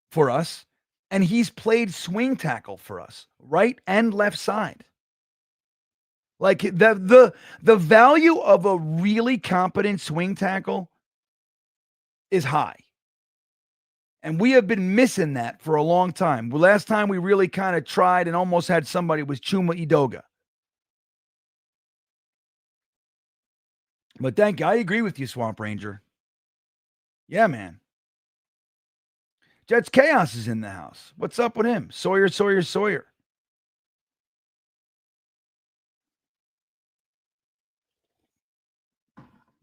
for us. And he's played swing tackle for us, right and left side. Like the value of a really competent swing tackle is high. And we have been missing that for a long time. The last time we really kind of tried and almost had somebody was Chuma Edoga. But thank you. I agree with you, Swamp Ranger. Yeah, man. Jets Chaos is in the house. What's up with him? Sawyer.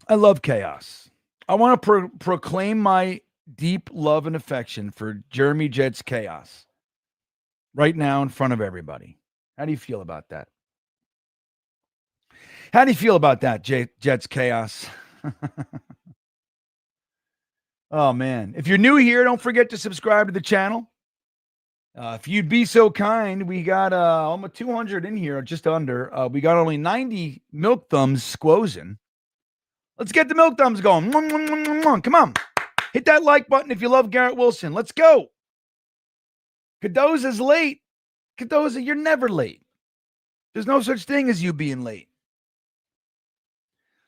I love Chaos. I want to proclaim my deep love and affection for Jeremy Jets Chaos right now in front of everybody. How do you feel about that? How do you feel about that, Jets Chaos? Oh, man. If you're new here, don't forget to subscribe to the channel. If you'd be so kind, we got almost 200 in here, just under. We got only 90 milk thumbs squozing. Let's get the milk thumbs going. Come on. Hit that like button if you love Garrett Wilson. Let's go. Cadoza's late. Cadoza, you're never late. There's no such thing as you being late.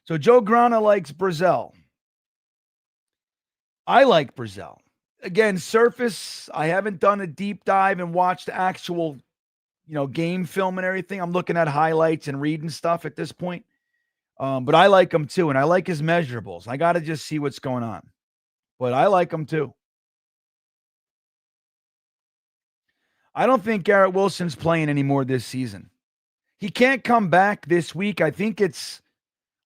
So Joe Grana likes Brazil. I like Brazil. Again, surface, I haven't done a deep dive and watched actual, game film and everything. I'm looking at highlights and reading stuff at this point. But I like him too, and I like his measurables. I got to just see what's going on. But I like him too. I don't think Garrett Wilson's playing anymore this season. He can't come back this week. I think it's,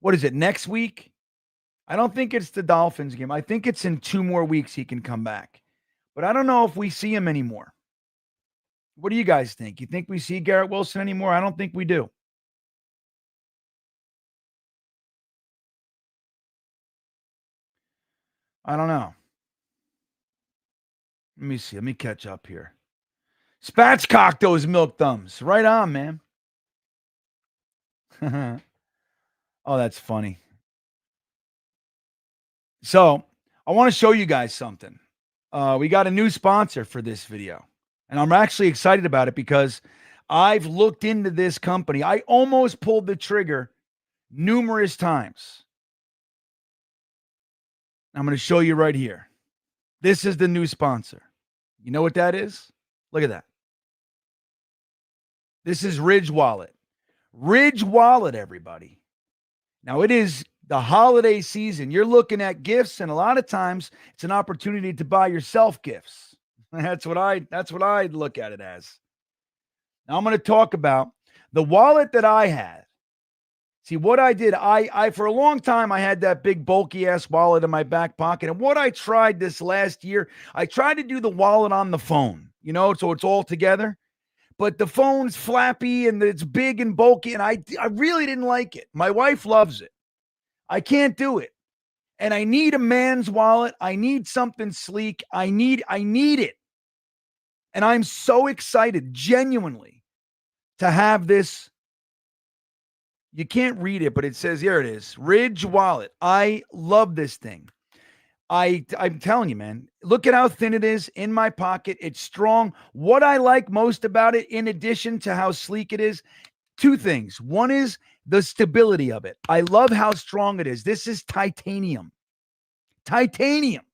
next week? I don't think it's the Dolphins game. I think it's in 2 more weeks he can come back. But I don't know if we see him anymore. What do you guys think? You think we see Garrett Wilson anymore? I don't think we do. I don't know. Let me see. Let me catch up here. Spatchcock those milk thumbs. Right on, man. Oh, that's funny. So I want to show you guys something. We got a new sponsor for this video, and I'm actually excited about it because I've looked into this company. I almost pulled the trigger numerous times. I'm going to show you right here. This is the new sponsor. You know what that is? Look at that. This is Ridge Wallet. Ridge Wallet, everybody. Now, it is the holiday season. You're looking at gifts, and a lot of times it's an opportunity to buy yourself gifts. That's what I look at it as. Now I'm going to talk about the wallet that I had. See, what I did, I for a long time, I had that big bulky ass wallet in my back pocket. And what I tried this last year, I tried to do the wallet on the phone, so it's all together. But the phone's flappy and it's big and bulky, and I really didn't like it. My wife loves it. I can't do it. And I need a man's wallet. I need something sleek. I need it. And I'm so excited, genuinely, to have this. You can't read it, but it says, here it is, Ridge Wallet. I love this thing. I'm telling you, man, look at how thin it is in my pocket. It's strong. What I like most about it, in addition to how sleek it is, 2 things. One is the stability of it. I love how strong it is. This is titanium. Titanium.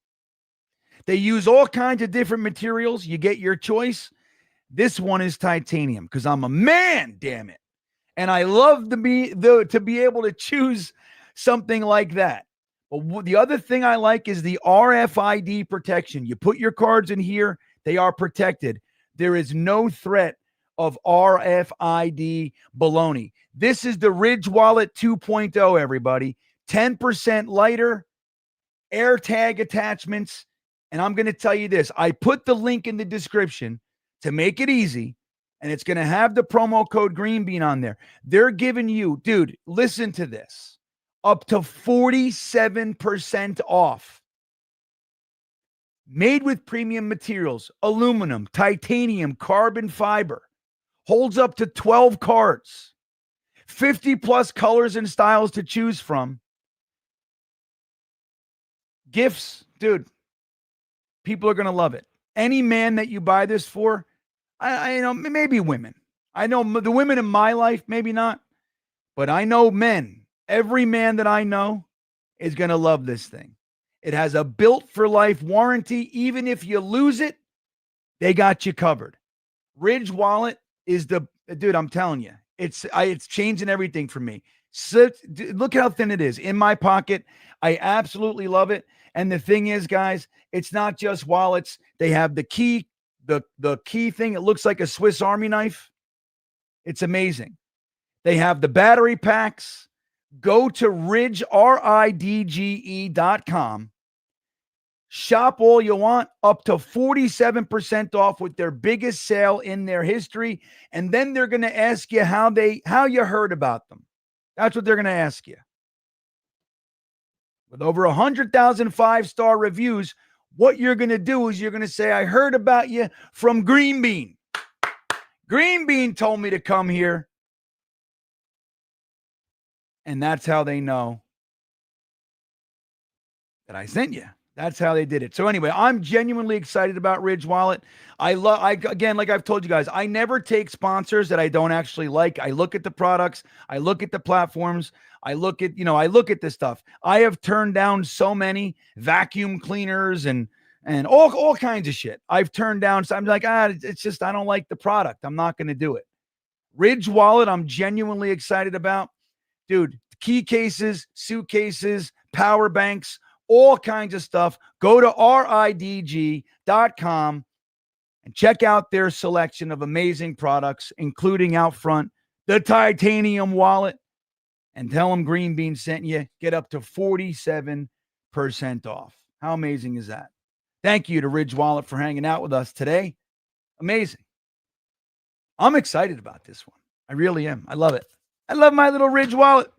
They use all kinds of different materials. You get your choice. This one is titanium because I'm a man, damn it. And I love to be able to choose something like that. But the other thing I like is the RFID protection. You put your cards in here, they are protected. There is no threat of RFID baloney. This is the Ridge Wallet 2.0, everybody. 10% lighter, AirTag attachments. And I'm going to tell you this. I put the link in the description to make it easy. And it's going to have the promo code GreenBean on there. They're giving you, dude, listen to this, up to 47% off. Made with premium materials, aluminum, titanium, carbon fiber. Holds up to 12 cards. 50 plus colors and styles to choose from. Gifts, dude, people are going to love it. Any man that you buy this for, I know, maybe women. I know the women in my life, maybe not. But I know men. Every man that I know is going to love this thing. It has a built-for-life warranty. Even if you lose it, they got you covered. Ridge Wallet is dude, I'm telling you, it's changing everything for me. So, look how thin it is in my pocket. I absolutely love it. And the thing is, guys, it's not just wallets. They have the key, the key thing. It looks like a Swiss Army knife. It's amazing. They have the battery packs. Go to ridge.com. Shop all you want, up to 47% off with their biggest sale in their history. And then they're going to ask you how you heard about them. That's what they're going to ask you. with over 100,000 5-star reviews, what you're going to do is you're going to say, I heard about you from Green Bean. Green Bean told me to come here. And that's how they know that I sent you. That's how they did it. So anyway, I'm genuinely excited about Ridge Wallet. Again, like I've told you guys, I never take sponsors that I don't actually like. I look at the products. I look at the platforms. I look at this stuff. I have turned down so many vacuum cleaners and all kinds of shit. I've turned down. So I'm like, it's just, I don't like the product. I'm not going to do it. Ridge Wallet, I'm genuinely excited about. Dude, key cases, suitcases, power banks, all kinds of stuff. Go to ridg.com and check out their selection of amazing products, including out front, the titanium wallet, and tell them Green Bean sent you. Get up to 47% off. How amazing is that? Thank you to Ridge Wallet for hanging out with us today. Amazing. I'm excited about this one. I really am. I love it. I love my little Ridge Wallet.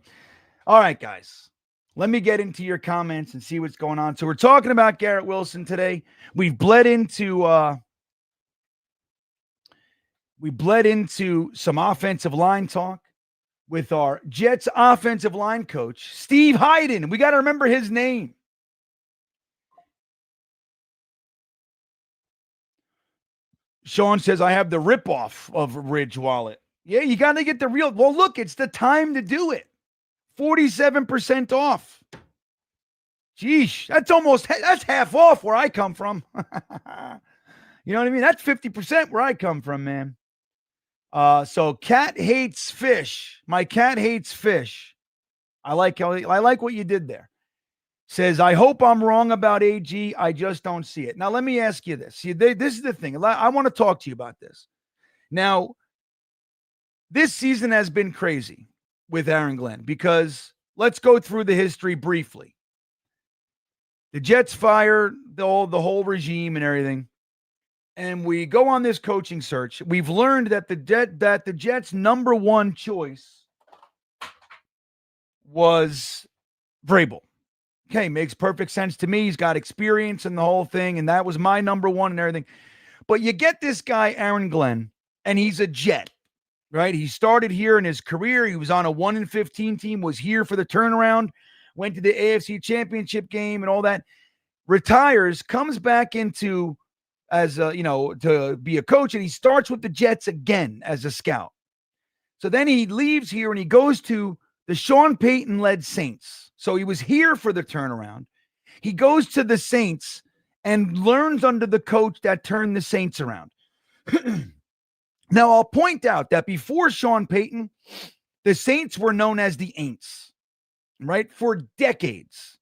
All right, guys. Let me get into your comments and see what's going on. So we're talking about Garrett Wilson today. We've bled into some offensive line talk with our Jets offensive line coach, Steve Hyden. We got to remember his name. Sean says, I have the ripoff of Ridge Wallet. Yeah, you got to get the real. Well, look, it's the time to do it. 47% off. Sheesh, that's half off where I come from. You know what I mean? That's 50% where I come from, man. So cat hates fish. My cat hates fish. I like what you did there. Says, I hope I'm wrong about AG. I just don't see it. Now, let me ask you this. See, this is the thing. I want to talk to you about this. Now, this season has been crazy with Aaron Glenn because let's go through the history briefly. The Jets fire the whole regime and everything. And we go on this coaching search. We've learned that the Jets' number one choice was Vrabel. Okay, makes perfect sense to me. He's got experience in the whole thing, and that was my number one and everything. But you get this guy, Aaron Glenn, and he's a Jet, right? He started here in his career. He was on a 1-15 team, was here for the turnaround, went to the AFC Championship game and all that. Retires, comes back into to be a coach, and he starts with the Jets again as a scout. So then he leaves here and he goes to the Sean Payton-led Saints. So he was here for the turnaround. He goes to the Saints and learns under the coach that turned the Saints around. Now, I'll point out that before Sean Payton, the Saints were known as the Aints, right? For decades.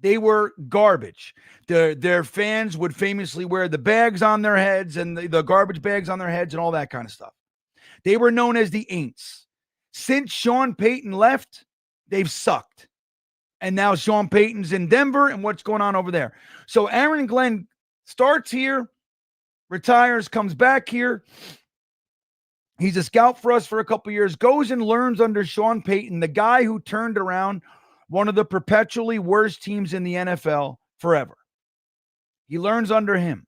They were garbage. Their fans would famously wear the bags on their heads and the garbage bags on their heads and all that kind of stuff. They were known as the Aints. Since Sean Payton left, they've sucked. And now Sean Payton's in Denver, and what's going on over there? So Aaron Glenn starts here, retires, comes back here. He's a scout for us for a couple years, goes and learns under Sean Payton, the guy who turned around one of the perpetually worst teams in the NFL forever. He learns under him.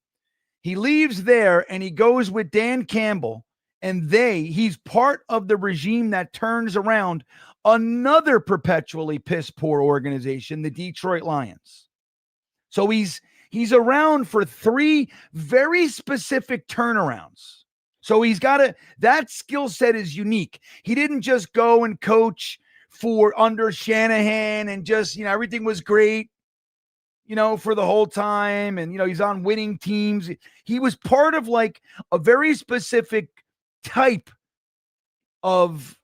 He leaves there, and he goes with Dan Campbell, and he's part of the regime that turns around another perpetually piss-poor organization, the Detroit Lions. So he's around for 3 very specific turnarounds. So he's got that skill set is unique. He didn't just go and coach for under Shanahan and just, everything was great, for the whole time. And, he's on winning teams. He was part of like a very specific type of,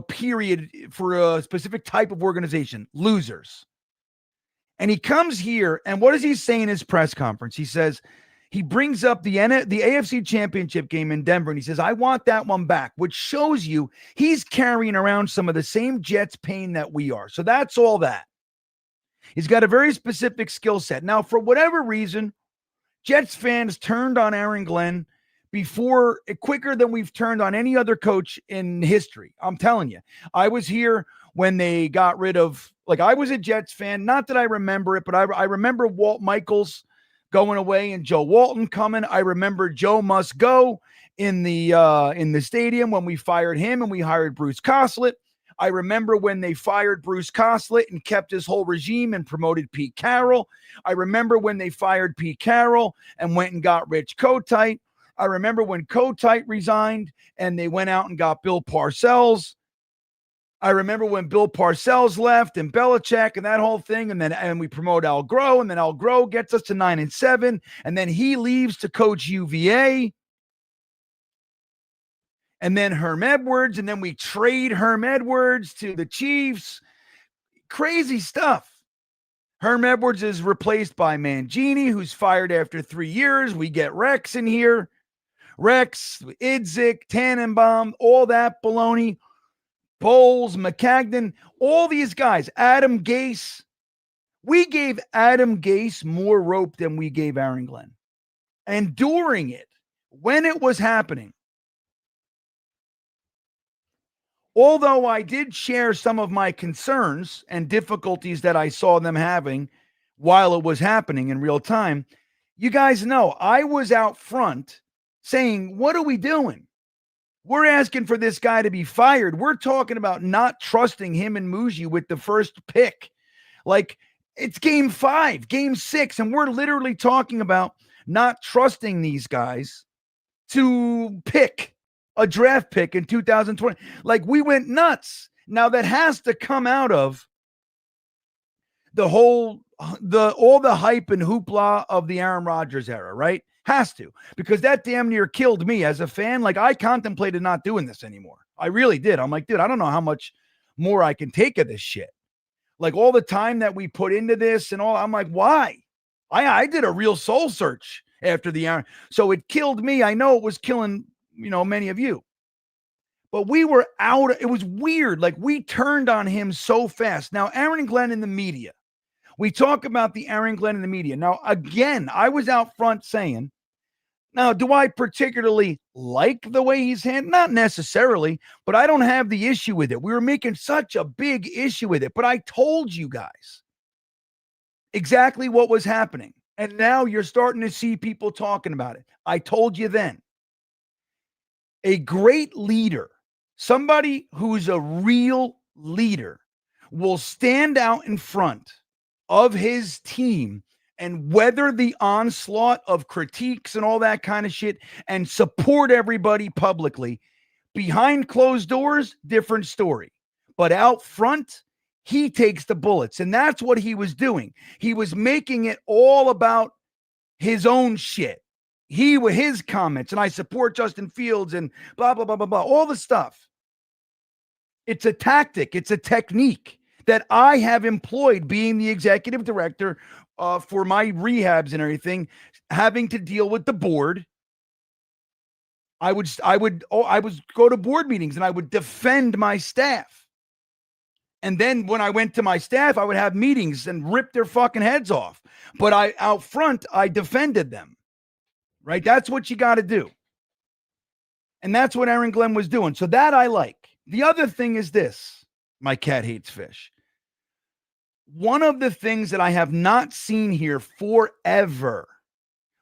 period for a specific type of organization, losers. And he comes here, and what does he say in his press conference? He says, he brings up the AFC Championship game in Denver, and he says, I want that one back, which shows you he's carrying around some of the same Jets pain that we are. So that's all that. He's got a very specific skill set. Now, for whatever reason, Jets fans turned on Aaron Glenn quicker than we've turned on any other coach in history. I'm telling you, I was here when they got rid of, like, I was a Jets fan. Not that I remember it, but I remember Walt Michaels going away and Joe Walton coming. I remember Joe Must Go in the stadium when we fired him and we hired Bruce Coslett. I remember when they fired Bruce Coslett and kept his whole regime and promoted Pete Carroll. I remember when they fired Pete Carroll and went and got Rich Kotite. I remember when Kotite resigned and they went out and got Bill Parcells. I remember when Bill Parcells left and Belichick and that whole thing. And we promote Al Groh, and then Al Groh gets us to 9-7. And then he leaves to coach UVA. And then Herm Edwards, and then we trade Herm Edwards to the Chiefs. Crazy stuff. Herm Edwards is replaced by Mangini, who's fired after 3 years. We get Rex in here. Rex, Idzik, Tannenbaum, all that baloney. Bowles, McCagnon, all these guys. Adam Gase. We gave Adam Gase more rope than we gave Aaron Glenn. And during it, when it was happening, although I did share some of my concerns and difficulties that I saw them having while it was happening in real time, you guys know I was out front saying, what are we doing? We're asking for this guy to be fired. We're talking about not trusting him and Muji with the first pick. Like, it's game 5, game 6, and we're literally talking about not trusting these guys to pick a draft pick in 2020. Like, we went nuts. Now that has to come out of all the hype and hoopla of the Aaron Rodgers era, right? Has to, because that damn near killed me as a fan. Like, I contemplated not doing this anymore. I really did. I'm like, dude, I don't know how much more I can take of this shit. Like, all the time that we put into this and all, I'm like, why? I did a real soul search after the Aaron. So it killed me. I know it was killing, many of you. But we were out. It was weird. Like, we turned on him so fast. Now, Aaron Glenn in the media. We talk about the Aaron Glenn in the media. Now, again, I was out front saying, now, do I particularly like the way he's handled? Not necessarily, but I don't have the issue with it. We were making such a big issue with it, but I told you guys exactly what was happening. And now you're starting to see people talking about it. I told you then. A great leader, somebody who's a real leader, will stand out in front of his team and weather the onslaught of critiques and all that kind of shit and support everybody publicly. Behind closed doors, different story. But out front, he takes the bullets. And that's what he was doing. He was making it all about his own shit. He with his comments, and I support Justin Fields and blah, blah, blah, blah, blah, all the stuff. It's a tactic. It's a technique that I have employed being the executive director for my rehabs and everything, having to deal with the board. I would go to board meetings and I would defend my staff. And then when I went to my staff, I would have meetings and rip their fucking heads off. But out front, I defended them. Right? That's what you got to do. And that's what Aaron Glenn was doing. So that I like. The other thing is this. My cat hates fish. One of the things that I have not seen here forever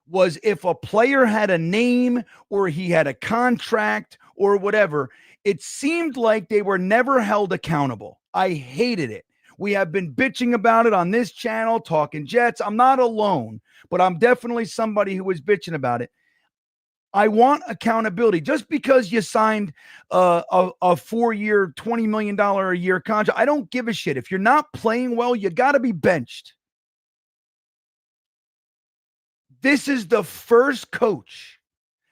was if a player had a name or he had a contract or whatever, it seemed like they were never held accountable. I hated it. We have been bitching about it on this channel, Talking Jets. I'm not alone, but I'm definitely somebody who was bitching about it. I want accountability. Just because you signed a 4-year, $20 million a year contract, I don't give a shit. If you're not playing well, you got to be benched. This is the first coach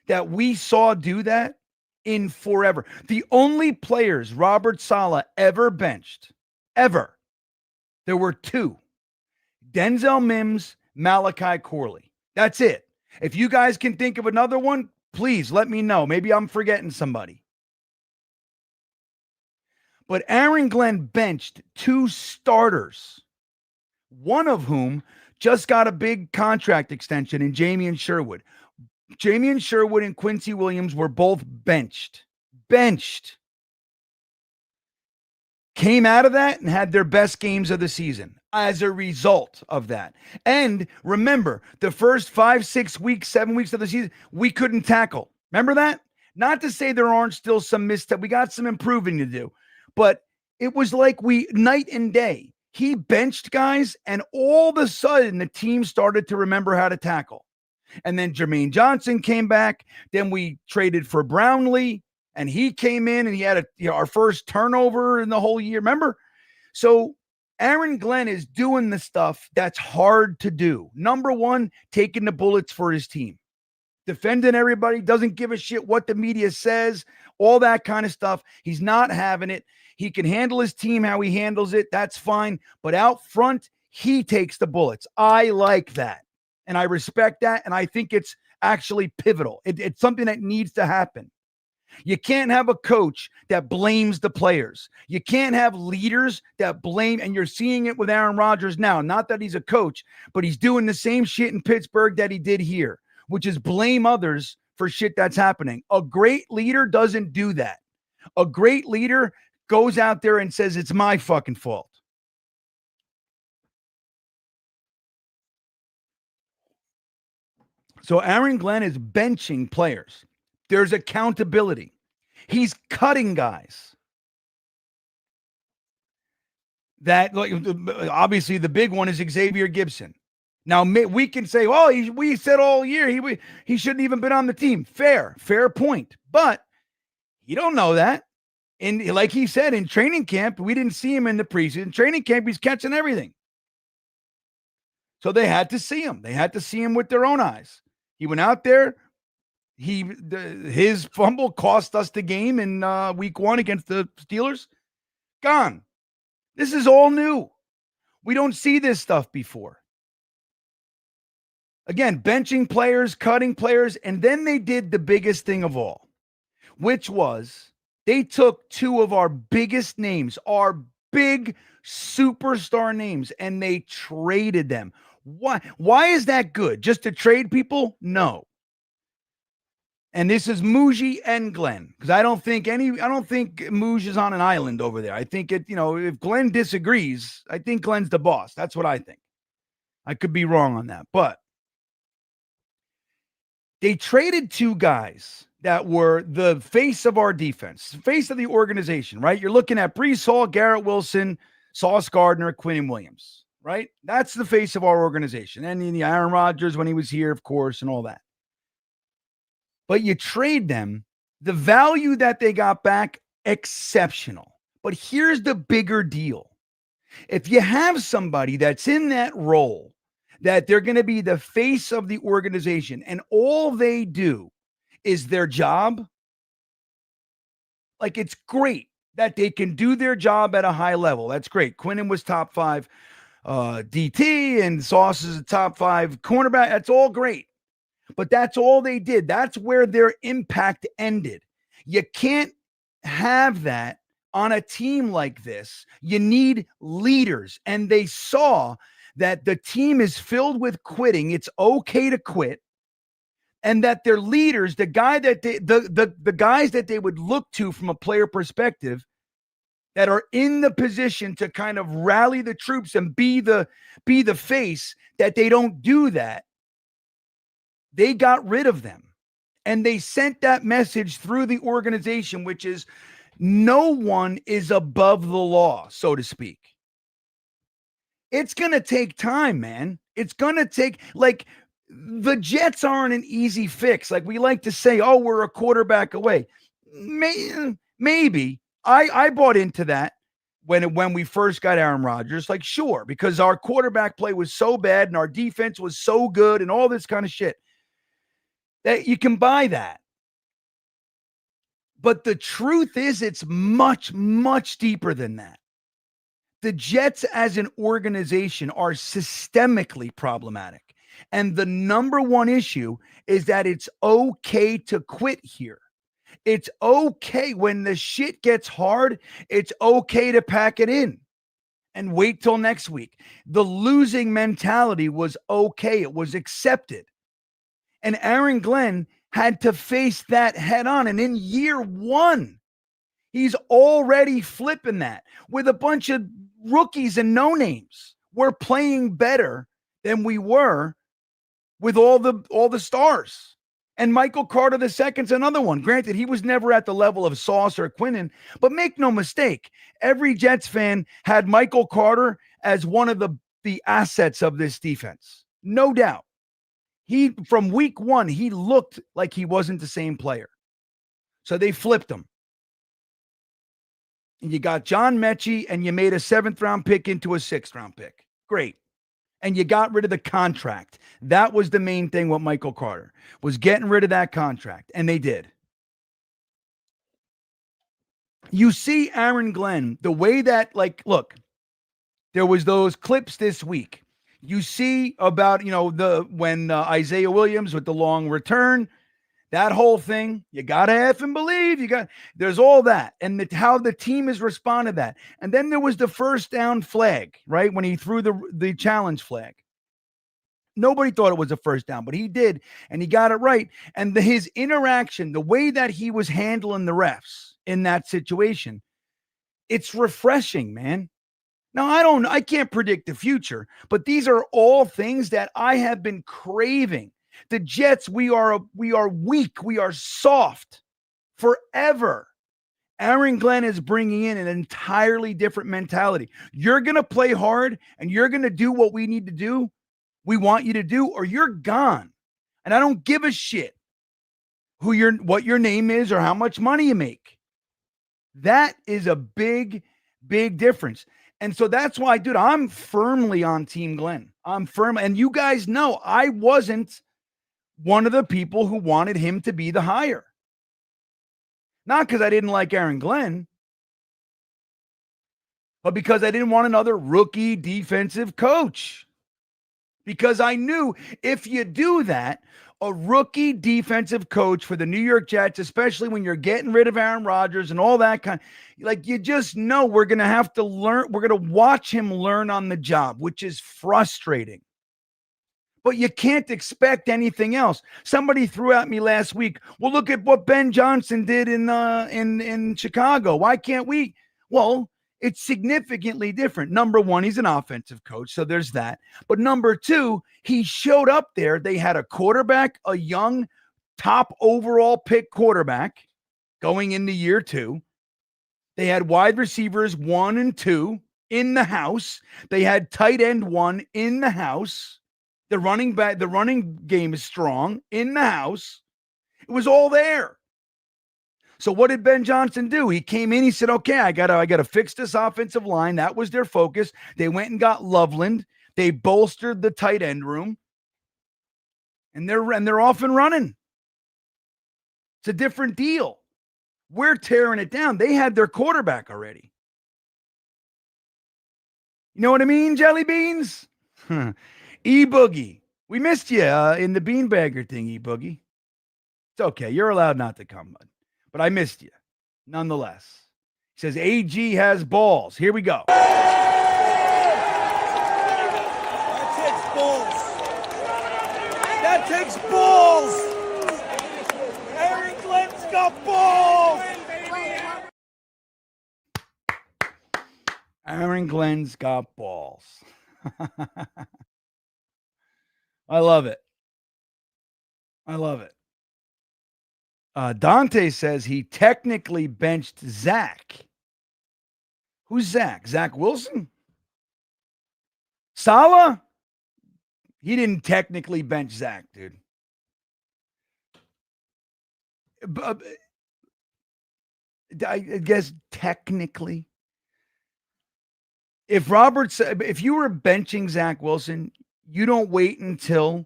that we saw do that in forever. The only players Robert Saleh ever benched, ever, there were 2. Denzel Mims, Malachi Corley. That's it. If you guys can think of another one, please let me know. Maybe I'm forgetting somebody. But Aaron Glenn benched 2 starters, one of whom just got a big contract extension in Jamien Sherwood. Jamien Sherwood and Quincy Williams were both benched. came out of that and had their best games of the season as a result of that. And remember, the first 5, 6 weeks, 7 weeks of the season, we couldn't tackle. Remember that? Not to say there aren't still some missteps. We got some improving to do. But it was like night and day. He benched guys, and all of a sudden, the team started to remember how to tackle. And then Jermaine Johnson came back. Then we traded for Brownlee, and he came in, and he had our first turnover in the whole year. Remember? So Aaron Glenn is doing the stuff that's hard to do. Number one, taking the bullets for his team. Defending everybody, doesn't give a shit what the media says, all that kind of stuff. He's not having it. He can handle his team how he handles it. That's fine. But out front, he takes the bullets. I like that. And I respect that. And I think it's actually pivotal. It's something that needs to happen. You can't have a coach that blames the players. You can't have leaders that blame, and you're seeing it with Aaron Rodgers now. Not that he's a coach, but he's doing the same shit in Pittsburgh that he did here, which is blame others for shit that's happening. A great leader doesn't do that. A great leader goes out there and says, it's my fucking fault. So Aaron Glenn is benching players. There's accountability. He's cutting guys. That, obviously, the big one is Xavier Gibson. Now, we can say, oh, we said all year he shouldn't even been on the team. Fair point. But you don't know that. And like he said, in training camp, we didn't see him in the preseason. Training camp, he's catching everything. So they had to see him. They had to see him with their own eyes. He went out there. His fumble cost us the game in week 1 against the Steelers. Gone. This is all new. We don't see this stuff before. Again, benching players, cutting players, and then they did the biggest thing of all, which was they took 2 of our biggest names, our big superstar names, and they traded them. Why? Why is that good? Just to trade people? No. And this is Muji and Glenn, because I don't think Muj is on an island over there. I think if Glenn disagrees, I think Glenn's the boss. That's what I think. I could be wrong on that, but they traded 2 guys that were the face of our defense, face of the organization, right? You're looking at Breece Hall, Garrett Wilson, Sauce Gardner, Quinn Williams, right? That's the face of our organization. And the Aaron Rodgers when he was here, of course, and all that. But you trade them, the value that they got back, exceptional. But here's the bigger deal. If you have somebody that's in that role, that they're going to be the face of the organization, and all they do is their job, like, it's great that they can do their job at a high level. That's great. Quinnen was top 5 DT, and Sauce is a top 5 cornerback. That's all great. But that's all they did. That's where their impact ended. You can't have that on a team like this. You need leaders. And they saw that the team is filled with quitting. It's okay to quit. And that their leaders, the guys that they would look to from a player perspective, that are in the position to kind of rally the troops and be the face, that they don't do that. They got rid of them, and they sent that message through the organization, which is no one is above the law, so to speak. It's going to take time, man. It's going to take, like, the Jets aren't an easy fix. Like we like to say, oh, we're a quarterback away. Maybe. I bought into that when we first got Aaron Rodgers. Like, sure, because our quarterback play was so bad and our defense was so good and all this kind of shit. That you can buy that. But the truth is, it's much, much deeper than that. The Jets as an organization are systemically problematic. And the number one issue is that it's okay to quit here. It's okay when the shit gets hard. It's okay to pack it in and wait till next week. The losing mentality was okay. It was accepted. And Aaron Glenn had to face that head on. And in year 1, He's already flipping that with a bunch of rookies and no-names. We're playing better than we were with all the stars. And Michael Carter II's another one. Granted, he was never at the level of Sauce or Quinnen, but make no mistake, every Jets fan had Michael Carter as one of the assets of this defense. No doubt. From week one, he looked like he wasn't the same player. So they flipped him. And you got John Mechie, and you made a 7th-round pick into a 6th-round pick. Great. And you got rid of the contract. That was the main thing with Michael Carter, was getting rid of that contract. And they did. You see Aaron Glenn, the way that, like, look, there was those clips this week. You see about, when Isaiah Williams with the long return, that whole thing, you got to effing believe. There's all that. And how the team has responded to that. And then there was the first down flag, right? When he threw the challenge flag. Nobody thought it was a first down, but he did. And he got it right. And his interaction, the way that he was handling the refs in that situation, it's refreshing, man. Now, I can't predict the future, but these are all things that I have been craving. The Jets, we are weak. We are soft forever. Aaron Glenn is bringing in an entirely different mentality. You're going to play hard and you're going to do what we need to do. We want you to do, or you're gone. And I don't give a shit what your name is or how much money you make. That is a big, big difference. And so that's why, dude, I'm firmly on Team Glenn. And you guys know I wasn't one of the people who wanted him to be the hire. Not because I didn't like Aaron Glenn, but because I didn't want another rookie defensive coach. Because I knew if you do that, a rookie defensive coach for the New York Jets, especially when you're getting rid of Aaron Rodgers and all that you just know we're going to have to learn. We're going to watch him learn on the job, which is frustrating. But you can't expect anything else. Somebody threw at me last week, well, look at what Ben Johnson did in Chicago. Why can't we? Well, it's significantly different. Number one, he's an offensive coach, so there's that. But number two, he showed up there. They had a quarterback, a young top overall pick quarterback going into year 2. They had wide receivers 1 and 2 in the house. They had tight end 1 in the house. The running game is strong in the house. It was all there. So what did Ben Johnson do? He came in, he said, okay, I gotta fix this offensive line. That was their focus. They went and got Loveland. They bolstered the tight end room. And they're off and running. It's a different deal. We're tearing it down. They had their quarterback already. You know what I mean, Jelly Beans? E-Boogie. We missed you in the beanbagger thing, E-Boogie. It's okay. You're allowed not to come, bud. But I missed you, nonetheless. He says, AG has balls. Here we go. That takes balls. Aaron Glenn's got balls. Aaron Glenn's got balls. I love it. I love it. Dante says he technically benched Zach. Who's Zach? Zach Wilson? Salah? He didn't technically bench Zach, dude. I guess technically. If you were benching Zach Wilson, you don't wait until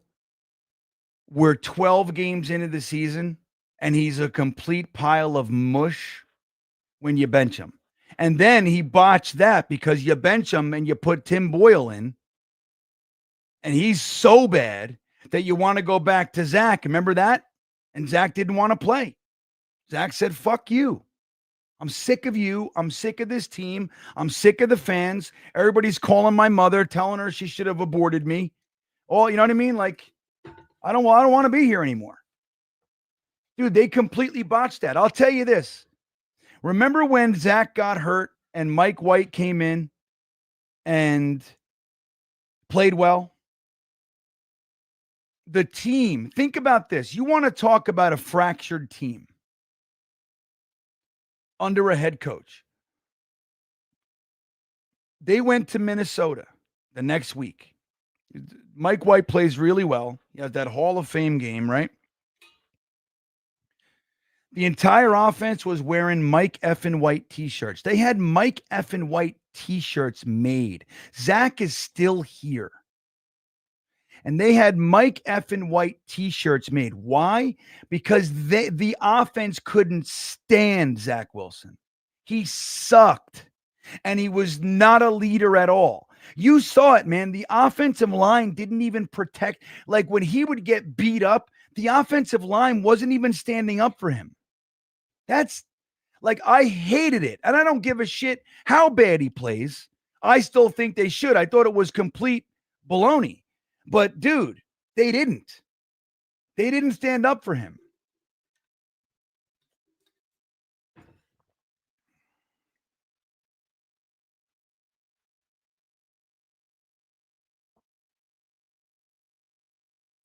we're 12 games into the season and he's a complete pile of mush when you bench him. And then he botched that because you bench him and you put Tim Boyle in. And he's so bad that you want to go back to Zach. Remember that? And Zach didn't want to play. Zach said, fuck you. I'm sick of you. I'm sick of this team. I'm sick of the fans. Everybody's calling my mother, telling her she should have aborted me. Oh, you know what I mean? Like, I don't want to be here anymore. Dude, they completely botched that. I'll tell you this. Remember when Zach got hurt and Mike White came in and played well? The team, think about this. You want to talk about a fractured team under a head coach. They went to Minnesota the next week. Mike White plays really well. He has that Hall of Fame game, right? The entire offense was wearing Mike effing White t-shirts. They had Mike effing White t-shirts made. Zach is still here. And they had Mike effing White t-shirts made. Why? Because the offense couldn't stand Zach Wilson. He sucked. And he was not a leader at all. You saw it, man. The offensive line didn't even protect. Like when he would get beat up, the offensive line wasn't even standing up for him. That's like, I hated it. And I don't give a shit how bad he plays. I still think they should. I thought it was complete baloney. But dude, they didn't. They didn't stand up for him.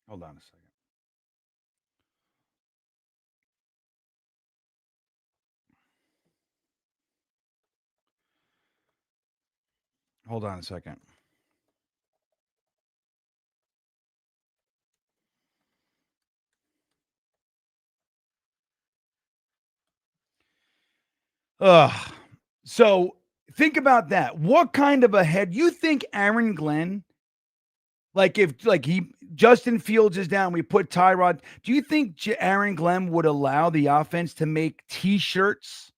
Hold on a second. Hold on a second. So think about that. What kind of a head you think Aaron Glenn, like if Justin Fields is down, we put Tyrod. Do you think Aaron Glenn would allow the offense to make t-shirts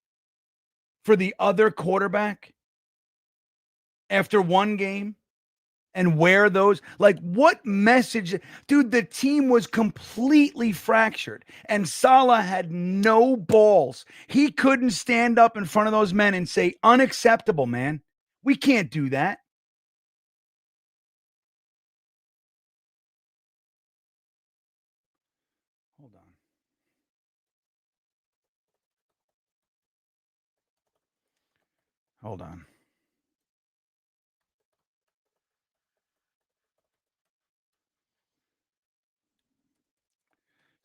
for the other quarterback after one game and wear those? Like, what message? Dude, the team was completely fractured and Saleh had no balls. He couldn't stand up in front of those men and say, unacceptable, man. We can't do that. Hold on. Hold on.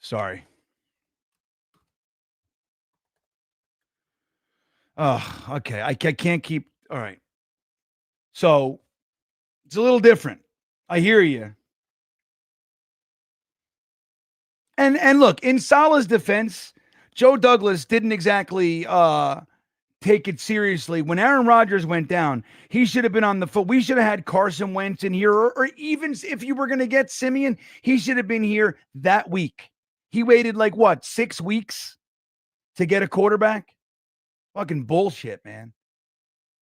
Sorry. Oh, okay. I can't keep. All right. So it's a little different. I hear you. And look, in Saleh's defense, Joe Douglas didn't exactly take it seriously. When Aaron Rodgers went down, he should have been on the foot. We should have had Carson Wentz in here, or even if you were going to get Simeon, he should have been here that week. He waited like what, 6 weeks to get a quarterback? Fucking bullshit, man.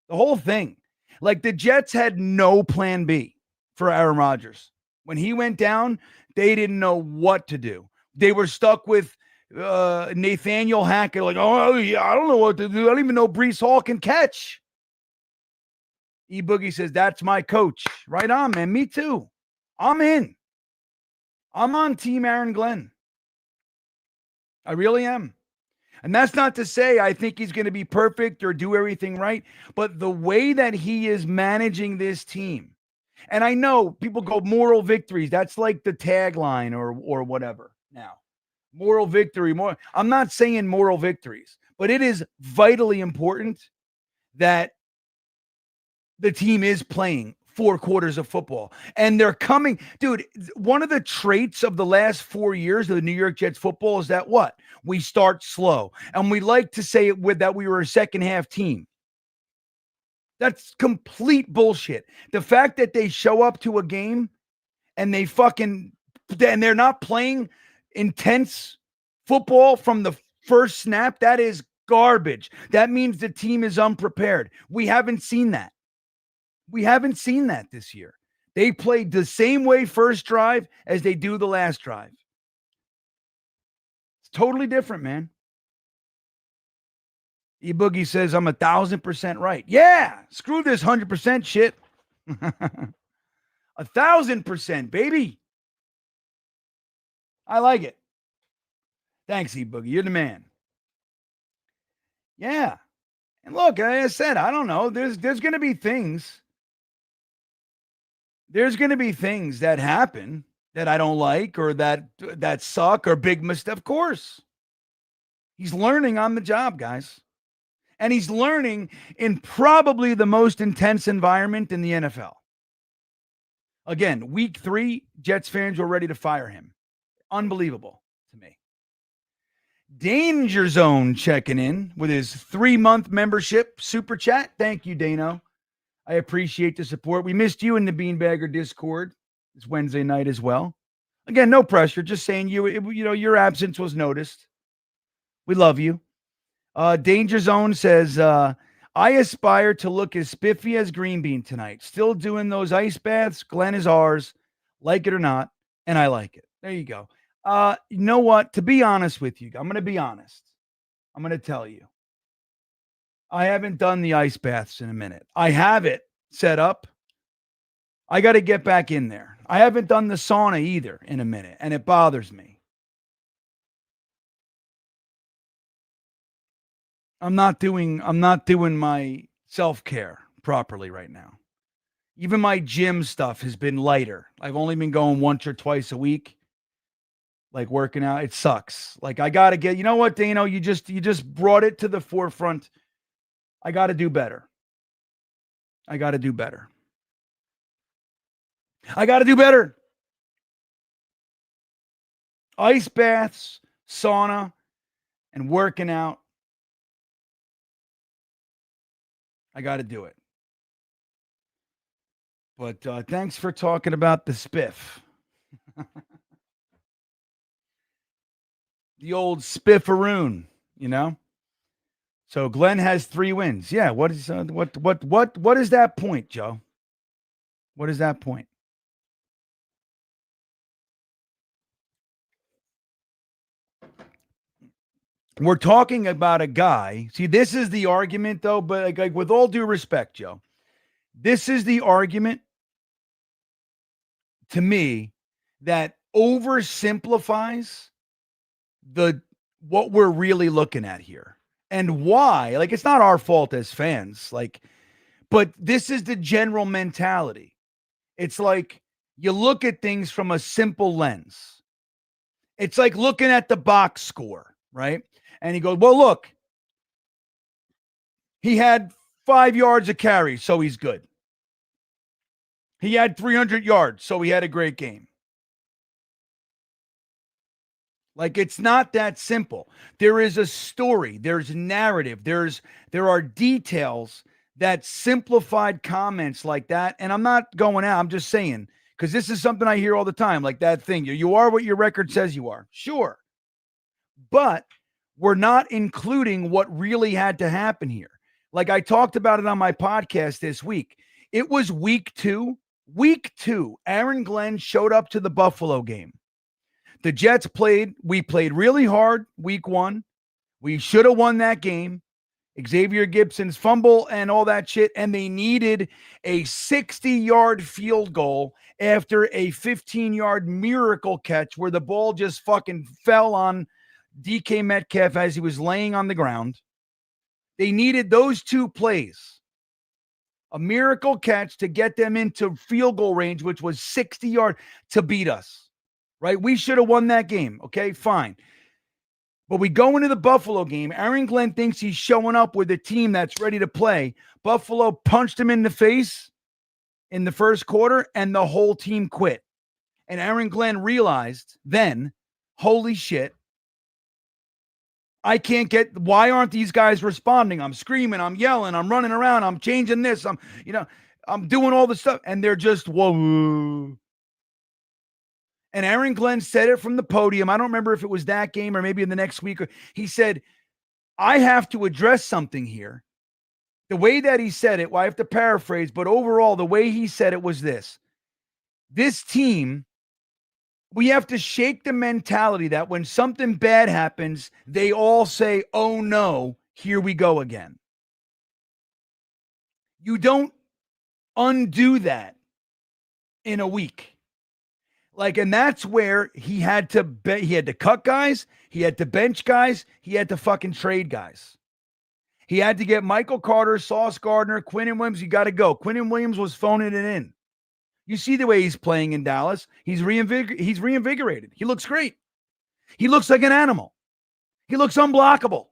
The whole thing. Like the Jets had no plan B for Aaron Rodgers. When he went down, they didn't know what to do. They were stuck with Nathaniel Hackett, like, oh, yeah, I don't know what to do. I don't even know Breece Hall can catch. E-Boogie says, that's my coach. Right on, man. Me too. I'm in. I'm on Team Aaron Glenn. I really am. And that's not to say I think he's going to be perfect or do everything right, but the way that he is managing this team, and I know people go moral victories. That's like the tagline or whatever now. Moral victory. I'm not saying moral victories, but it is vitally important that the team is playing 4 quarters of football. And they're coming. Dude, one of the traits of the last 4 years of the New York Jets football is that what? We start slow. And we like to say it with that we were a second half team. That's complete bullshit. The fact that they show up to a game and they're not playing intense football from the first snap, that is garbage. That means the team is unprepared. We haven't seen that. We haven't seen that this year. They played the same way first drive as they do the last drive. It's totally different, man. E-Boogie says, I'm 1,000% right. Yeah, screw this 100% shit. 1,000%, baby. I like it. Thanks, E-Boogie. You're the man. Yeah. And look, like I said, I don't know. There's going to be things. There's going to be things that happen that I don't like or that suck or big mistake. Of course. He's learning on the job, guys. And he's learning in probably the most intense environment in the NFL. Again, week 3, Jets fans were ready to fire him. Unbelievable to me. Danger Zone checking in with his 3-month membership super chat. Thank you, Dano. I appreciate the support. We missed you in the Beanbagger Discord. It's Wednesday night as well. Again, no pressure. Just saying your absence was noticed. We love you. Danger Zone says, I aspire to look as spiffy as Green Bean tonight. Still doing those ice baths. Glenn is ours. Like it or not. And I like it. There you go. You know what? To be honest with you, I'm going to be honest. I'm going to tell you. I haven't done the ice baths in a minute. I have it set up. I got to get back in there. I haven't done the sauna either in a minute, and it bothers me. I'm not doing my self-care properly right now. Even my gym stuff has been lighter. I've only been going once or twice a week. Like working out, it sucks. Like I got to get, you know what, Dano, you just brought it to the forefront. I got to do better. I got to do better. Ice baths, sauna, and working out. I got to do it. But thanks for talking about the spiff. The old spiffaroon, you know? So Glenn has 3 wins. Yeah, what is that point, Joe? What is that point? We're talking about a guy. See, this is the argument, though, but like with all due respect, Joe, this is the argument to me that oversimplifies what we're really looking at here and why. Like, it's not our fault as fans, but this is the general mentality. It's like you look at things from a simple lens. It's like looking at the box score, right? And he goes, well, look, he had 5 yards of carry, so he's good. He had 300 yards, so he had a great game. Like, it's not that simple. There is a story. There's narrative. There are details that simplified comments like that. And I'm not going out. I'm just saying, because this is something I hear all the time, like that thing. You are what your record says you are. Sure. But we're not including what really had to happen here. Like I talked about it on my podcast this week. It was week 2. Week 2, Aaron Glenn showed up to the Buffalo game. The Jets we played really hard week 1. We should have won that game. Xavier Gibson's fumble and all that shit. And they needed a 60-yard field goal after a 15-yard miracle catch where the ball just fucking fell on DK Metcalf as he was laying on the ground. They needed those 2 plays. A miracle catch to get them into field goal range, which was 60 yards to beat us. Right? We should have won that game. Okay, fine. But we go into the Buffalo game. Aaron Glenn thinks he's showing up with a team that's ready to play. Buffalo punched him in the face in the first quarter, and the whole team quit. And Aaron Glenn realized then, holy shit, why aren't these guys responding? I'm screaming, I'm yelling, I'm running around, I'm changing this, I'm doing all this stuff, and they're just, whoa. And Aaron Glenn said it from the podium. I don't remember if it was that game or maybe in the next week. He said, I have to address something here. The way that he said it, well, I have to paraphrase, but overall, the way he said it was this. This team, we have to shake the mentality that when something bad happens, they all say, oh no, here we go again. You don't undo that in a week. And that's where he had to cut guys, he had to bench guys, he had to fucking trade guys. He had to get Michael Carter, Sauce Gardner, Quinnen Williams. You got to go. Quinnen Williams was phoning it in. You see the way he's playing in Dallas. He's reinvigorated. He looks great. He looks like an animal. He looks unblockable.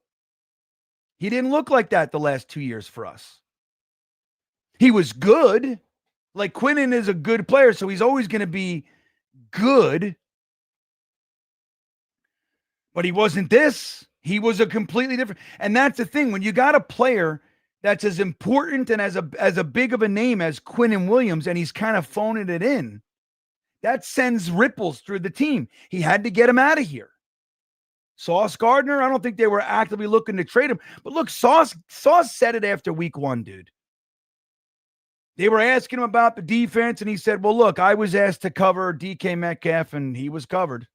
He didn't look like that the last 2 years for us. He was good. Like, Quinnen is a good player, so he's always going to be good. But he wasn't this. He was a completely different. And that's the thing. When you got a player that's as important and as a big of a name as Quinnen Williams, and he's kind of phoning it in, that sends ripples through the team. He had to get him out of here. Sauce Gardner, I don't think they were actively looking to trade him. But look, Sauce said it after week 1, dude. They were asking him about the defense, and he said, well, look, I was asked to cover DK Metcalf, and he was covered.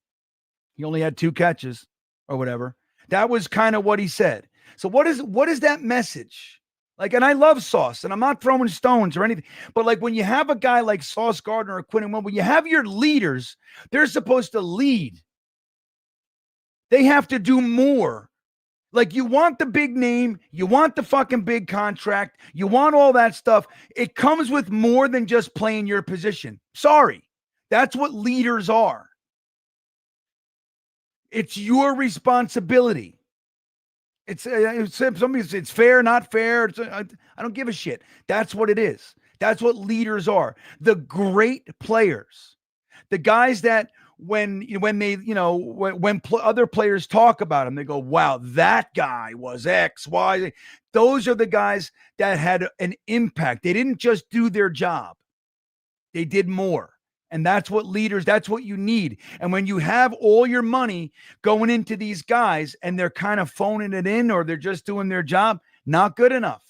He only had 2 catches or whatever. That was kind of what he said. So what is that message? Like, and I love Sauce, and I'm not throwing stones or anything, but like when you have a guy like Sauce Gardner or Quinnen Williams, when you have your leaders, they're supposed to lead. They have to do more. Like, you want the big name, you want the fucking big contract, you want all that stuff. It comes with more than just playing your position. Sorry. That's what leaders are. It's your responsibility. It's fair, not fair. I don't give a shit. That's what it is. That's what leaders are. The great players, the guys that when other players talk about them, they go, wow, that guy was X, Y. Those are the guys that had an impact. They didn't just do their job. They did more. And that's what leaders, that's what you need. And when you have all your money going into these guys and they're kind of phoning it in, or they're just doing their job, not good enough.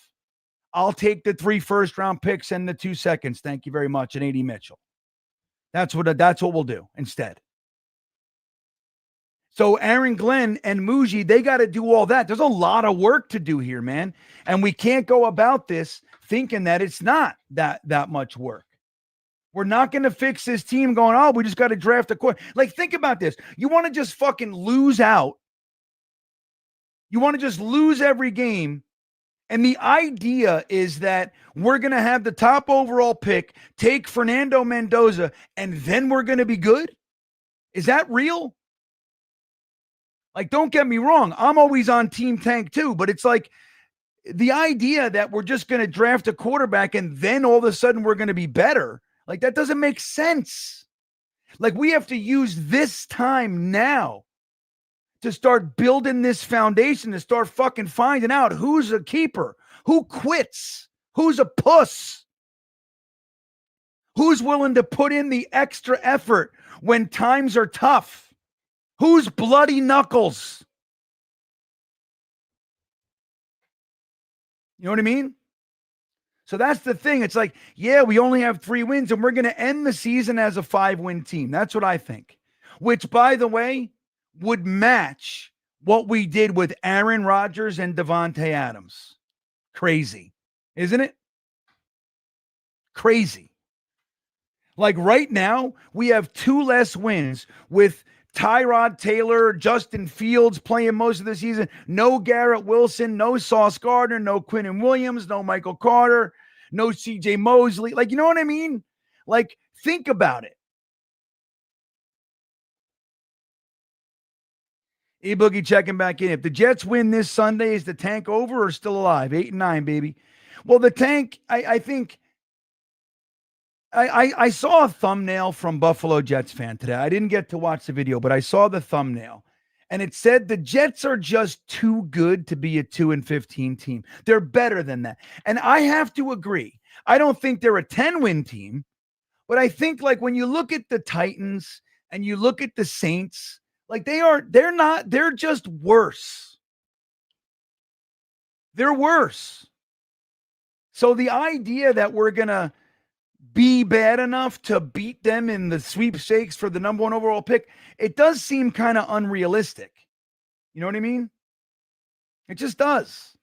I'll take the 3 first-round picks and the 2 seconds. Thank you very much. And A.D. Mitchell. That's what we'll do instead. So Aaron Glenn and Muji, they got to do all that. There's a lot of work to do here, man. And we can't go about this thinking that it's not that much work. We're not going to fix this team going, oh, we just got to draft a quarterback. Like, think about this. You want to just fucking lose out. You want to just lose every game. And the idea is that we're going to have the top overall pick, take Fernando Mendoza, and then we're going to be good? Is that real? Like, don't get me wrong. I'm always on Team Tank too, but it's like the idea that we're just going to draft a quarterback and then all of a sudden we're going to be better. Like, that doesn't make sense. Like, we have to use this time now to start building this foundation, to start fucking finding out who's a keeper, who quits, who's a puss, who's willing to put in the extra effort when times are tough, who's bloody knuckles. You know what I mean? So that's the thing. It's like, yeah, we only have 3 wins and we're going to end the season as a 5-win team. That's what I think. Which, by the way, would match what we did with Aaron Rodgers and Devontae Adams. Crazy, isn't it? Crazy. Like, right now, we have 2 less wins with Tyrod Taylor, Justin Fields playing most of the season. No Garrett Wilson, no Sauce Gardner, no Quinnen Williams, no Michael Carter, no CJ Mosley. Like, you know what I mean? Like, think about it. E-Boogie checking back in. If the Jets win this Sunday, is the tank over or still alive? 8-9, baby. Well, the tank, I think... I saw a thumbnail from Buffalo Jets fan today. I didn't get to watch the video, but I saw the thumbnail. And it said the Jets are just too good to be a 2-15 team. They're better than that. And I have to agree. I don't think they're a 10-win team. But I think, like, when you look at the Titans and you look at the Saints, like, they're just worse. They're worse. So the idea that we're going to be bad enough to beat them in the sweepstakes for the number 1 overall pick, it does seem kind of unrealistic. You know what I mean? It just does.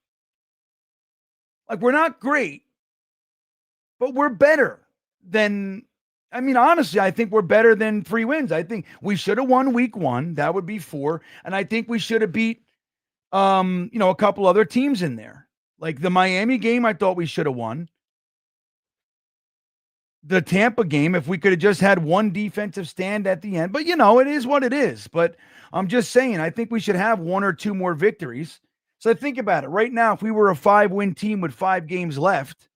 Like, we're not great, but we're better than, I mean, honestly, I think we're better than 3 wins. I think we should have won week 1. That would be 4. And I think we should have beat, a couple other teams in there. Like the Miami game, I thought we should have won. The Tampa game, if we could have just had one defensive stand at the end. But, it is what it is. But I'm just saying, I think we should have one or two more victories. So think about it. Right now, if we were a 5-win team with 5 games left,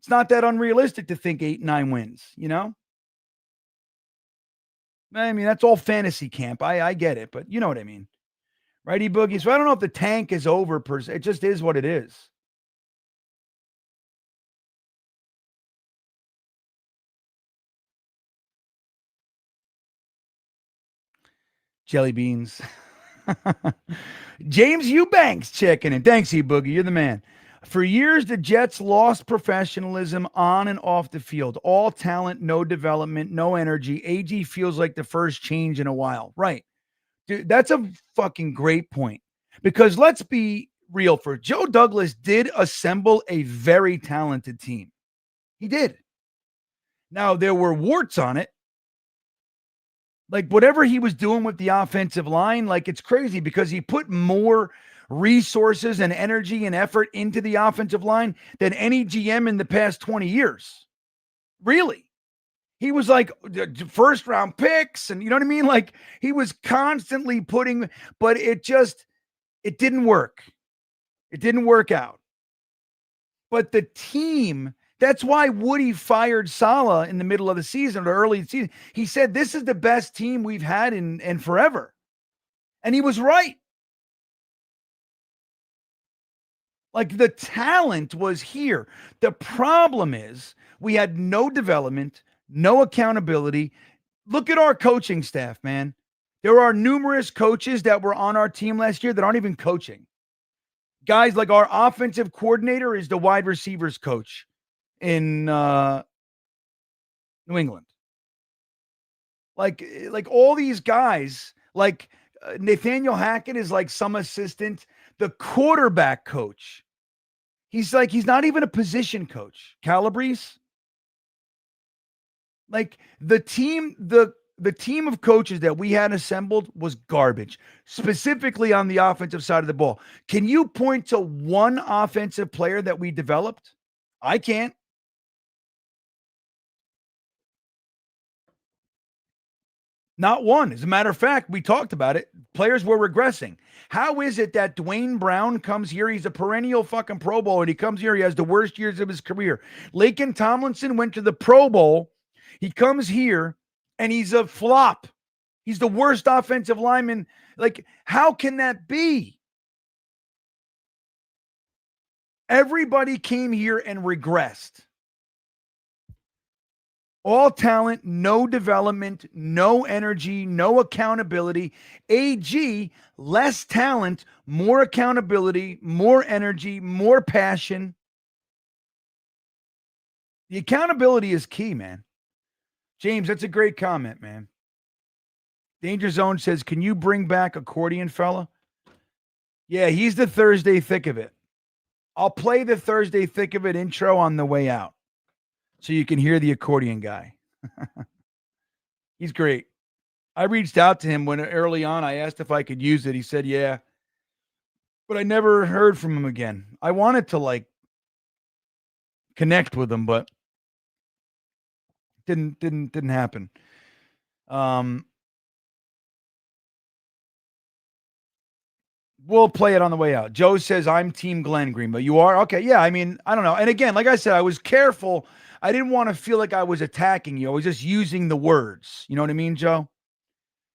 it's not that unrealistic to think 8, 9 wins, I mean, that's all fantasy camp. I get it, but you know what I mean. Righty Boogie. So I don't know if the tank is over per se. It just is what it is. Jelly beans. James Eubanks checking in. Thanks, E-Boogie. You're the man. For years, the Jets lost professionalism on and off the field. All talent, no development, no energy. AG feels like the first change in a while. Right. Dude, that's a fucking great point. Because let's be real, for Joe Douglas did assemble a very talented team. He did. Now, there were warts on it. Like whatever he was doing with the offensive line, like it's crazy because he put more resources and energy and effort into the offensive line than any GM in the past 20 years. Really. He was like first round picks and you know what I mean? Like he was constantly putting, but it didn't work. It didn't work out. But the team, that's why Woody fired Saleh in the middle of the season or early season. He said, this is the best team we've had in forever. And he was right. Like the talent was here. The problem is we had no development, no accountability. Look at our coaching staff, man. There are numerous coaches that were on our team last year that aren't even coaching. Guys like our offensive coordinator is the wide receivers coach in New England. Like all these guys, like Nathaniel Hackett is like some assistant. The quarterback coach, he's not even a position coach. Calabrese, like the team of coaches that we had assembled was garbage, specifically on the offensive side of the ball. Can you point to one offensive player that we developed? I can't. Not one. As a matter of fact, we talked about it. Players were regressing. How is it that Dwayne Brown comes here? He's a perennial fucking Pro Bowl, and he comes here. He has the worst years of his career. Laken Tomlinson went to the Pro Bowl. He comes here, and he's a flop. He's the worst offensive lineman. Like, how can that be? Everybody came here and regressed. All talent, no development, no energy, no accountability. AG, less talent, more accountability, more energy, more passion. The accountability is key, man. James, that's a great comment, man. Danger Zone says, can you bring back Accordion fella? Yeah, he's the Thursday thick of it. I'll play the Thursday thick of it intro on the way out, so you can hear the accordion guy. He's great. I reached out to him when early on I asked if I could use it. He said, yeah. But I never heard from him again. I wanted to connect with him, but didn't happen. We'll play it on the way out. Joe says, I'm Team Glenn Green, but you are? Okay, yeah, I mean, I don't know. And again, like I said, I was careful. I didn't want to feel like I was attacking you. I was just using the words. You know what I mean, Joe?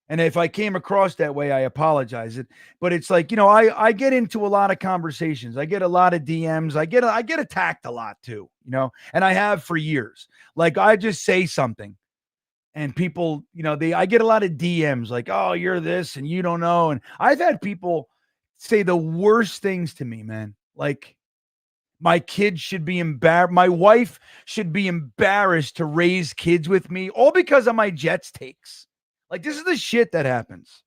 And if I came across that way, I apologize. But it's like, I get into a lot of conversations. I get a lot of DMs. I get attacked a lot too, and I have for years. Like I just say something and people, I get a lot of DMs like, oh, you're this and you don't know. And I've had people say the worst things to me, man. Like my kids should be embarrassed. My wife should be embarrassed to raise kids with me, all because of my Jets takes. Like this is the shit that happens.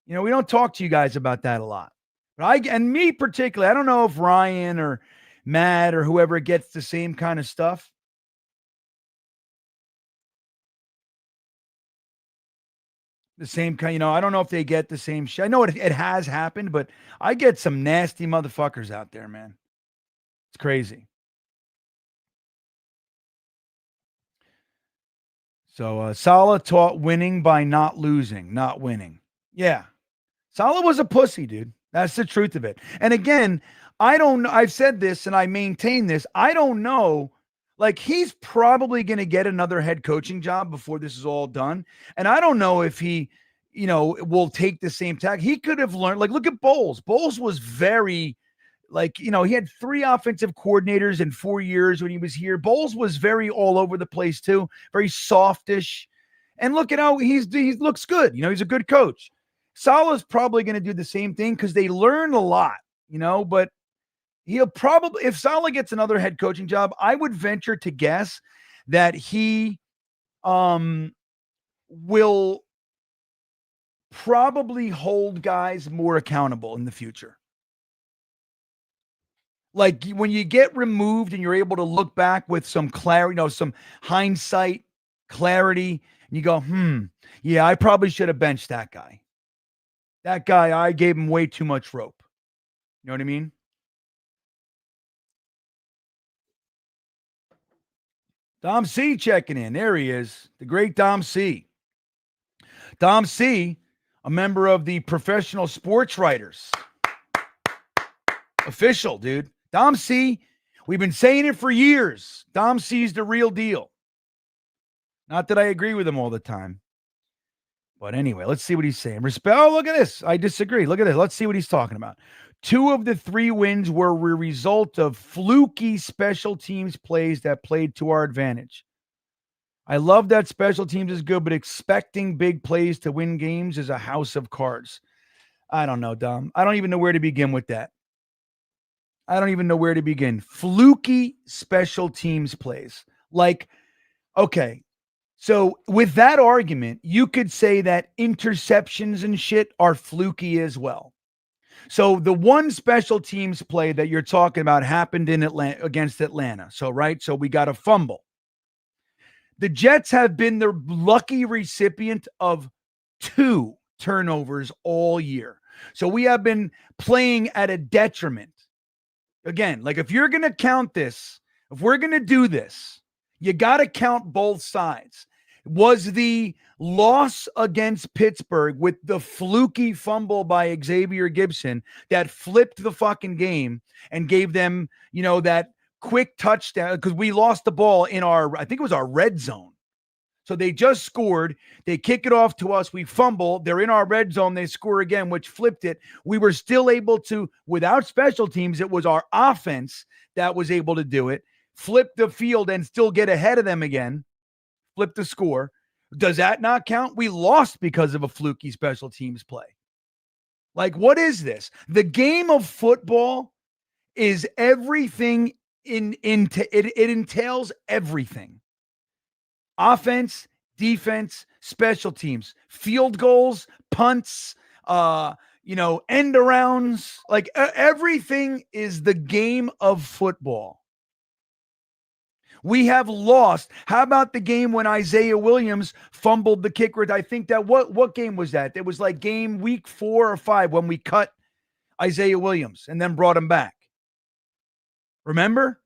We don't talk to you guys about that a lot. But me particularly, I don't know if Ryan or Matt or whoever gets the same kind of stuff. the same kind, I don't know if they get the same shit. I know it has happened, but I get some nasty motherfuckers out there, man. It's crazy. So Salah taught winning by not losing, not winning. Yeah. Salah was a pussy, dude. That's the truth of it. And again, I don't know. I've said this and I maintain this. I don't know. Like, he's probably going to get another head coaching job before this is all done. And I don't know if he, will take the same tack. He could have learned, like, look at Bowles. Bowles was very, like, he had 3 offensive coordinators in 4 years when he was here. Bowles was very all over the place too, very softish. And look at how he looks good. He's a good coach. Salah's probably going to do the same thing because they learn a lot, but he'll probably, if Salah gets another head coaching job, I would venture to guess that he will probably hold guys more accountable in the future. Like, when you get removed and you're able to look back with some clarity, some hindsight, clarity, and you go, yeah, I probably should have benched that guy. That guy, I gave him way too much rope. You know what I mean? Dom C checking in. There he is. The great Dom C. Dom C, a member of the Professional Sports Writers. Official, dude. Dom C, we've been saying it for years. Dom C's the real deal. Not that I agree with him all the time. But anyway, let's see what he's saying. Respect. Oh, look at this. I disagree. Look at this. Let's see what he's talking about. 2 of the 3 wins were a result of fluky special teams plays that played to our advantage. I love that special teams is good, but expecting big plays to win games is a house of cards. I don't know, Dom. I don't even know where to begin with that. I don't even know where to begin. Fluky special teams plays. Like, okay. So with that argument, you could say that interceptions and shit are fluky as well. So the one special teams play that you're talking about happened in Atlanta against Atlanta. So, right. So we got a fumble. The Jets have been the lucky recipient of 2 turnovers all year. So we have been playing at a detriment. Again, like, if you're going to count this, if we're going to do this, you got to count both sides. Was the loss against Pittsburgh with the fluky fumble by Xavier Gibson that flipped the fucking game and gave them, that quick touchdown, because we lost the ball in I think it was our red zone. So they just scored. They kick it off to us. We fumble. They're in our red zone. They score again, which flipped it. We were still able to, without special teams, it was our offense that was able to do it. Flip the field and still get ahead of them again. Flip the score. Does that not count? We lost because of a fluky special teams play. Like, what is this? The game of football is everything it entails everything. Offense, defense, special teams, field goals, punts, end arounds. Like, everything is the game of football. We have lost. How about the game when Isaiah Williams fumbled the kicker? I think that what game was that? It was like game week 4 or 5 when we cut Isaiah Williams and then brought him back. Remember?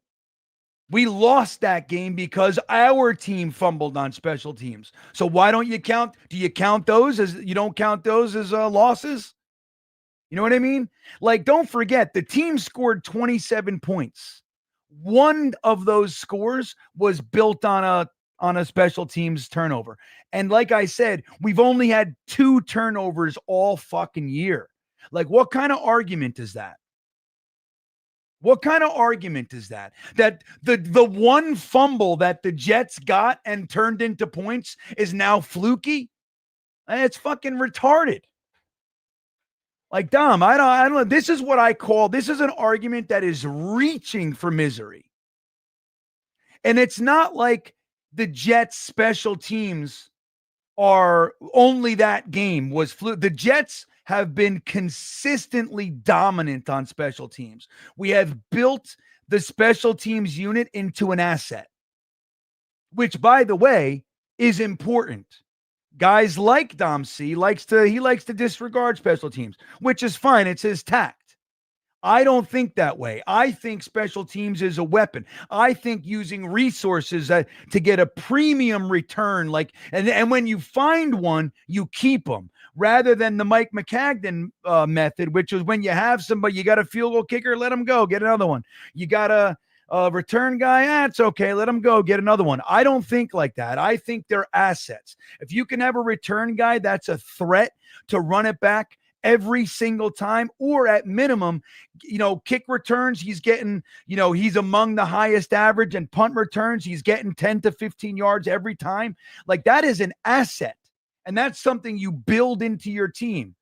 We lost that game because our team fumbled on special teams. So why don't you count? Do you count those as, you don't count those as losses? You know what I mean? Like, don't forget, the team scored 27 points. One of those scores was built on a special teams turnover. And like I said, we've only had 2 turnovers all fucking year. Like, what kind of argument is that? What kind of argument is that? That the one fumble that the Jets got and turned into points is now fluky? It's fucking retarded. Like, Dom, I don't know. This is what I call, this is an argument that is reaching for misery. And it's not like the Jets special teams are only that game was fluke. The Jets have been consistently dominant on special teams. We have built the special teams unit into an asset, which, by the way, is important. Guys like Dom C likes to disregard special teams, which is fine. It's his tact. I don't think that way. I think special teams is a weapon. I think using resources to get a premium return, and when you find one, you keep them, rather than the Mike McCagnon method, which is when you have somebody, you got a field goal kicker, let him go, get another one. You got a return guy, it's okay, let him go, get another one. I don't think like that. I think they're assets. If you can have a return guy that's a threat to run it back every single time, or at minimum, kick returns, he's getting, he's among the highest average, and punt returns, he's getting 10 to 15 yards every time. Like, that is an asset. And that's something you build into your team.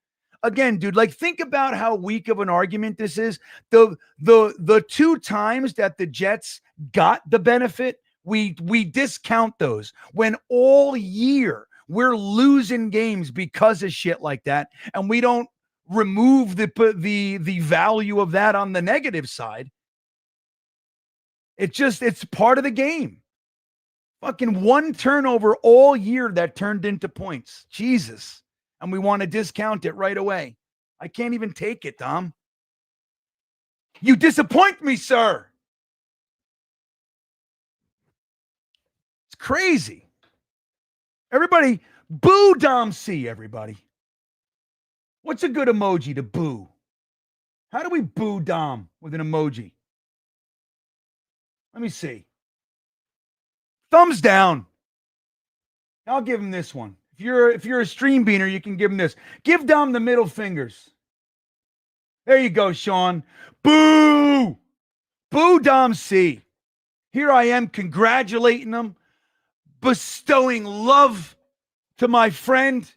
Again, dude, think about how weak of an argument this is. The 2 times that the Jets got the benefit, we discount those, when all year we're losing games because of shit like that, and we don't remove the value of that on the negative side. It's part of the game. Fucking 1 turnover all year that turned into points. Jesus. And we want to discount it right away. I can't even take it, Dom. You disappoint me, sir. It's crazy. Everybody, boo Dom C, everybody. What's a good emoji to boo? How do we boo Dom with an emoji? Let me see. Thumbs down. I'll give him this one. If you're a stream beaner, you can give him this. Give Dom the middle fingers. There you go, Sean. Boo! Boo Dom C. Here I am congratulating him, bestowing love to my friend,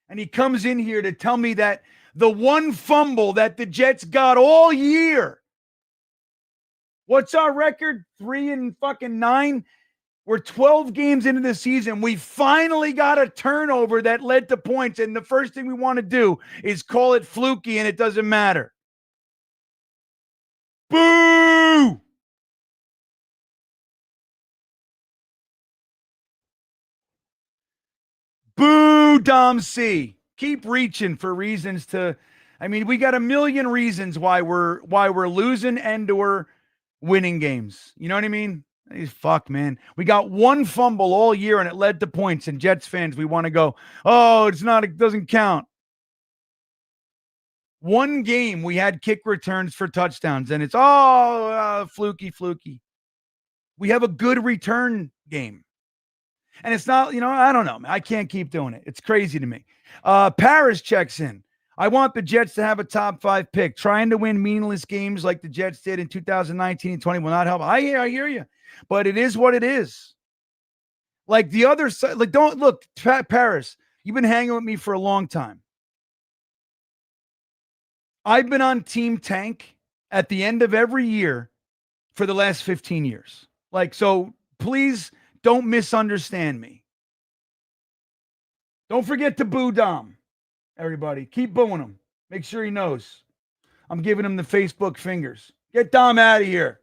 and he comes in here to tell me that the one fumble that the Jets got all year. What's our record? 3-9. We're 12 games into the season. We finally got a turnover that led to points, and the first thing we want to do is call it fluky, and it doesn't matter. Boo! Boo, Dom C. Keep reaching for reasons to. I mean, we got a million reasons why we're losing and or winning games. You know what I mean? Fuck, man. We got 1 fumble all year and it led to points. And Jets fans, we want to go, oh, it doesn't count. 1 game we had kick returns for touchdowns, and it's fluky. We have a good return game. And it's not, I don't know, man. I can't keep doing it. It's crazy to me. Paris checks in. I want the Jets to have a top 5 pick. Trying to win meaningless games like the Jets did in 2019 and 20 will not help. I hear you. But it is what it is. Like the other side, don't look, Paris, you've been hanging with me for a long time. I've been on Team Tank at the end of every year for the last 15 years. So please don't misunderstand me. Don't forget to boo Dom, everybody. Keep booing him. Make sure he knows. I'm giving him the Facebook fingers. Get Dom out of here.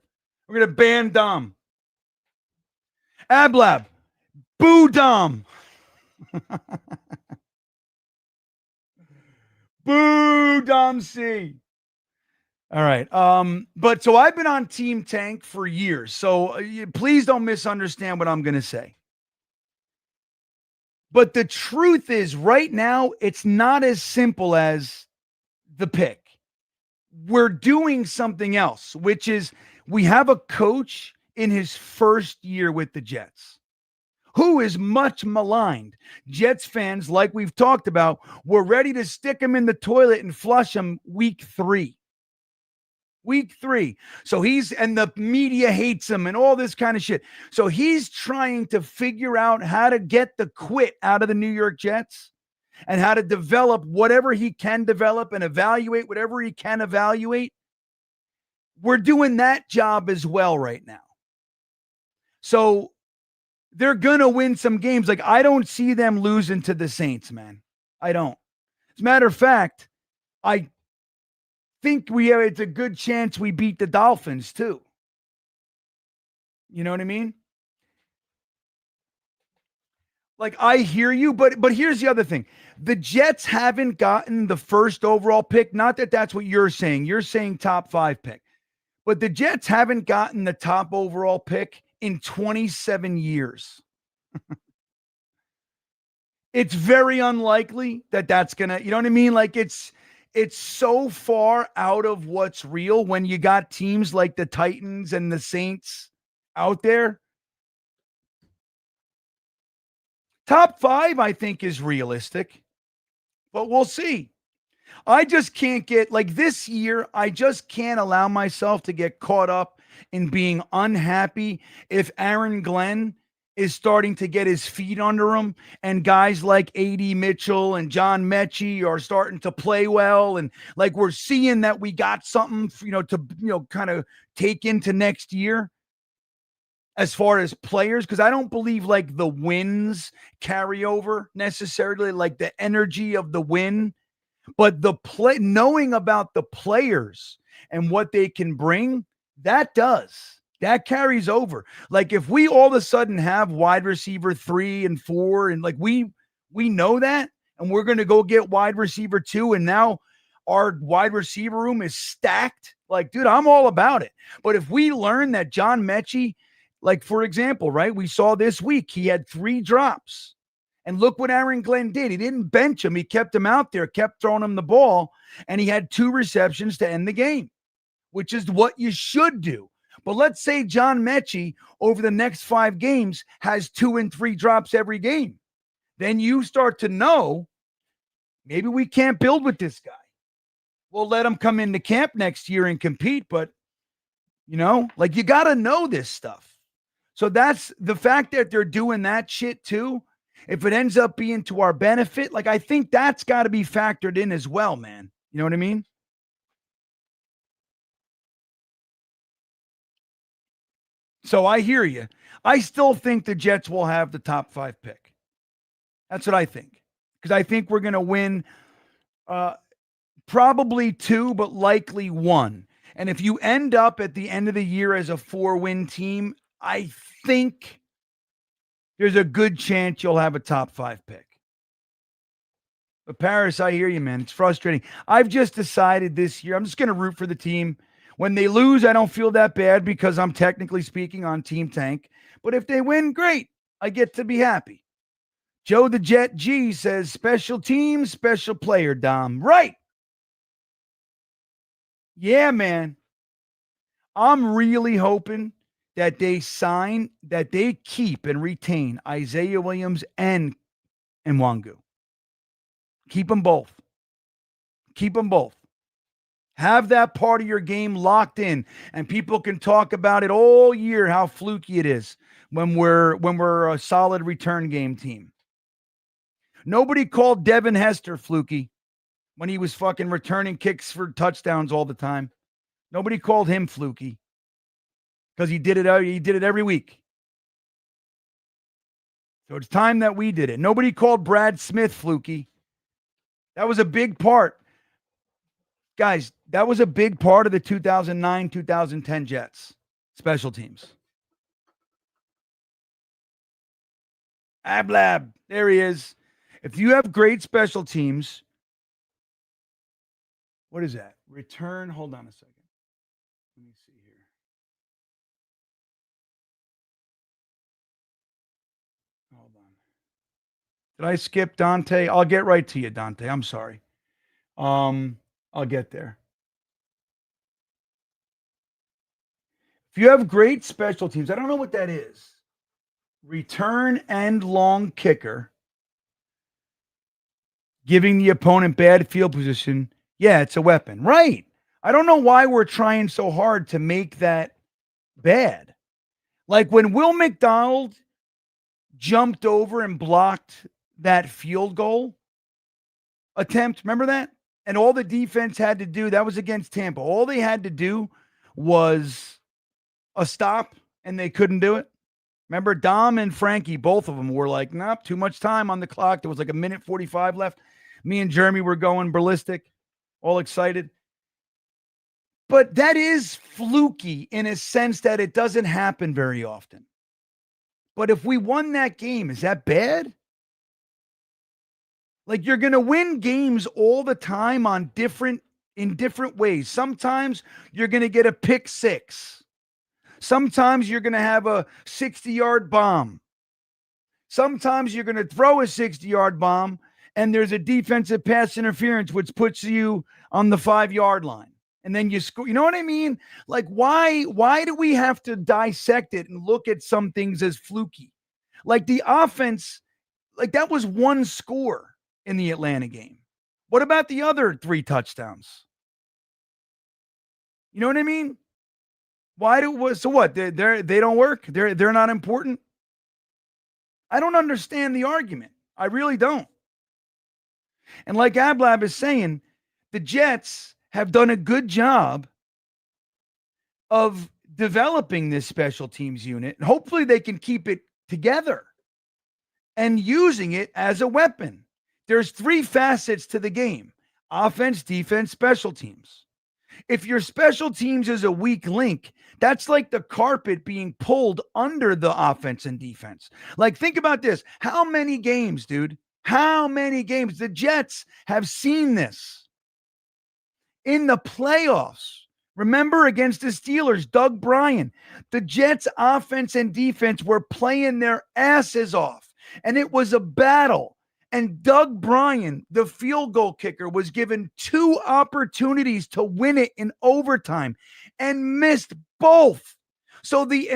We're going to ban Dom. Ablab, boo Dom. Boo Dom C. All right. But so I've been on Team Tank for years. So please don't misunderstand what I'm going to say. But the truth is, right now, it's not as simple as the pick. We're doing something else, which is we have a coach in his first year with the Jets who is much maligned. Jets fans, like we've talked about, were ready to stick him in the toilet and flush him week 3. So and the media hates him and all this kind of shit. So he's trying to figure out how to get the quit out of the New York Jets and how to develop whatever he can develop and evaluate whatever he can evaluate. We're doing that job as well right now. So they're going to win some games. I don't see them losing to the Saints, man. I don't. As a matter of fact, I think it's a good chance we beat the Dolphins too. You know what I mean? Like, I hear you, but here's the other thing. The Jets haven't gotten the first overall pick. Not that that's what you're saying. You're saying top 5 pick. But the Jets haven't gotten the top overall pick in 27 years. It's very unlikely that that's going to, you know what I mean? Like it's so far out of what's real when you got teams like the Titans and the Saints out there. Top 5, I think, is realistic, but we'll see. I just can't get, like this year, I just can't allow myself to get caught up in being unhappy if Aaron Glenn is starting to get his feet under him and guys like A.D. Mitchell and John Mechie are starting to play well. And like we're seeing that we got something, to kind of take into next year. As far as players, because I don't believe like the wins carry over necessarily, like the energy of the win, but the play, knowing about the players and what they can bring, that carries over. Like if we all of a sudden have wide receiver 3 and 4, and like we know that, and we're going to go get wide receiver 2, and now our wide receiver room is stacked. Like, dude, I'm all about it. But if we learn that John Mechie, like, for example, right, we saw this week, he had 3 drops. And look what Aaron Glenn did. He didn't bench him. He kept him out there, kept throwing him the ball, and he had 2 receptions to end the game, which is what you should do. But let's say John Mechie over the next 5 games has 2 and 3 drops every game. Then you start to know maybe we can't build with this guy. We'll let him come into camp next year and compete, but, like you got to know this stuff. So that's the fact that they're doing that shit too. If it ends up being to our benefit, like I think that's got to be factored in as well, man. You know what I mean? So I hear you. I still think the Jets will have the top 5 pick. That's what I think. Because I think we're going to win probably 2, but likely 1. And if you end up at the end of the year as a 4-win team, I think there's a good chance you'll have a top 5 pick. But Paris, I hear you, man. It's frustrating. I've just decided this year, I'm just going to root for the team. When they lose, I don't feel that bad because I'm technically speaking on Team Tank. But if they win, great. I get to be happy. Joe the Jet G says, special team, special player, Dom. Right. Yeah, man. I'm really hoping that they keep and retain Isaiah Williams and Nwangu. Keep them both. Keep them both. Have that part of your game locked in, and people can talk about it all year how fluky it is when we're a solid return game team. Nobody called Devin Hester fluky when he was fucking returning kicks for touchdowns all the time. Nobody called him fluky because he did it every week. So it's time that we did it. Nobody called Brad Smith fluky. That was a big part. Guys, that was a big part of the 2009-2010 Jets. Special teams. Ablab. There he is. If you have great special teams, what is that? Return. Hold on a second. Let me see here. Hold on. Did I skip Dante? I'll get right to you, Dante. I'm sorry. I'll get there. If you have great special teams, I don't know what that is. Return and long kicker, giving the opponent bad field position. Yeah, it's a weapon. Right. I don't know why we're trying so hard to make that bad. Like when Will McDonald jumped over and blocked that field goal attempt. Remember that? And all the defense had to do, that was against Tampa. All they had to do was a stop, and they couldn't do it. Remember, Dom and Frankie, both of them were like, nope, too much time on the clock. There was like 1:45 left. Me and Jeremy were going ballistic, all excited. But that is fluky in a sense that it doesn't happen very often. But if we won that game, is that bad? Like you're going to win games all the time in different ways. Sometimes you're going to get a pick six. Sometimes you're going to have a 60-yard bomb. Sometimes you're going to throw a 60-yard bomb and there's a defensive pass interference, which puts you on the 5-yard line. And then you score. You know what I mean? Like, why do we have to dissect it and look at some things as fluky? Like the offense, like that was one score in the Atlanta game. What about the other 3 touchdowns? You know what I mean? So what? They don't work? They're not important? I don't understand the argument. I really don't. And like Ablab is saying, the Jets have done a good job of developing this special teams unit. And hopefully they can keep it together and using it as a weapon. There's 3 facets to the game: offense, defense, special teams. If your special teams is a weak link, that's like the carpet being pulled under the offense and defense. Like, think about this. How many games, dude? How many games? The Jets have seen this in the playoffs. Remember against the Steelers, Doug Bryan, the Jets offense and defense were playing their asses off, and it was a battle. And Doug Bryan, the field goal kicker, was given 2 opportunities to win it in overtime and missed both. So the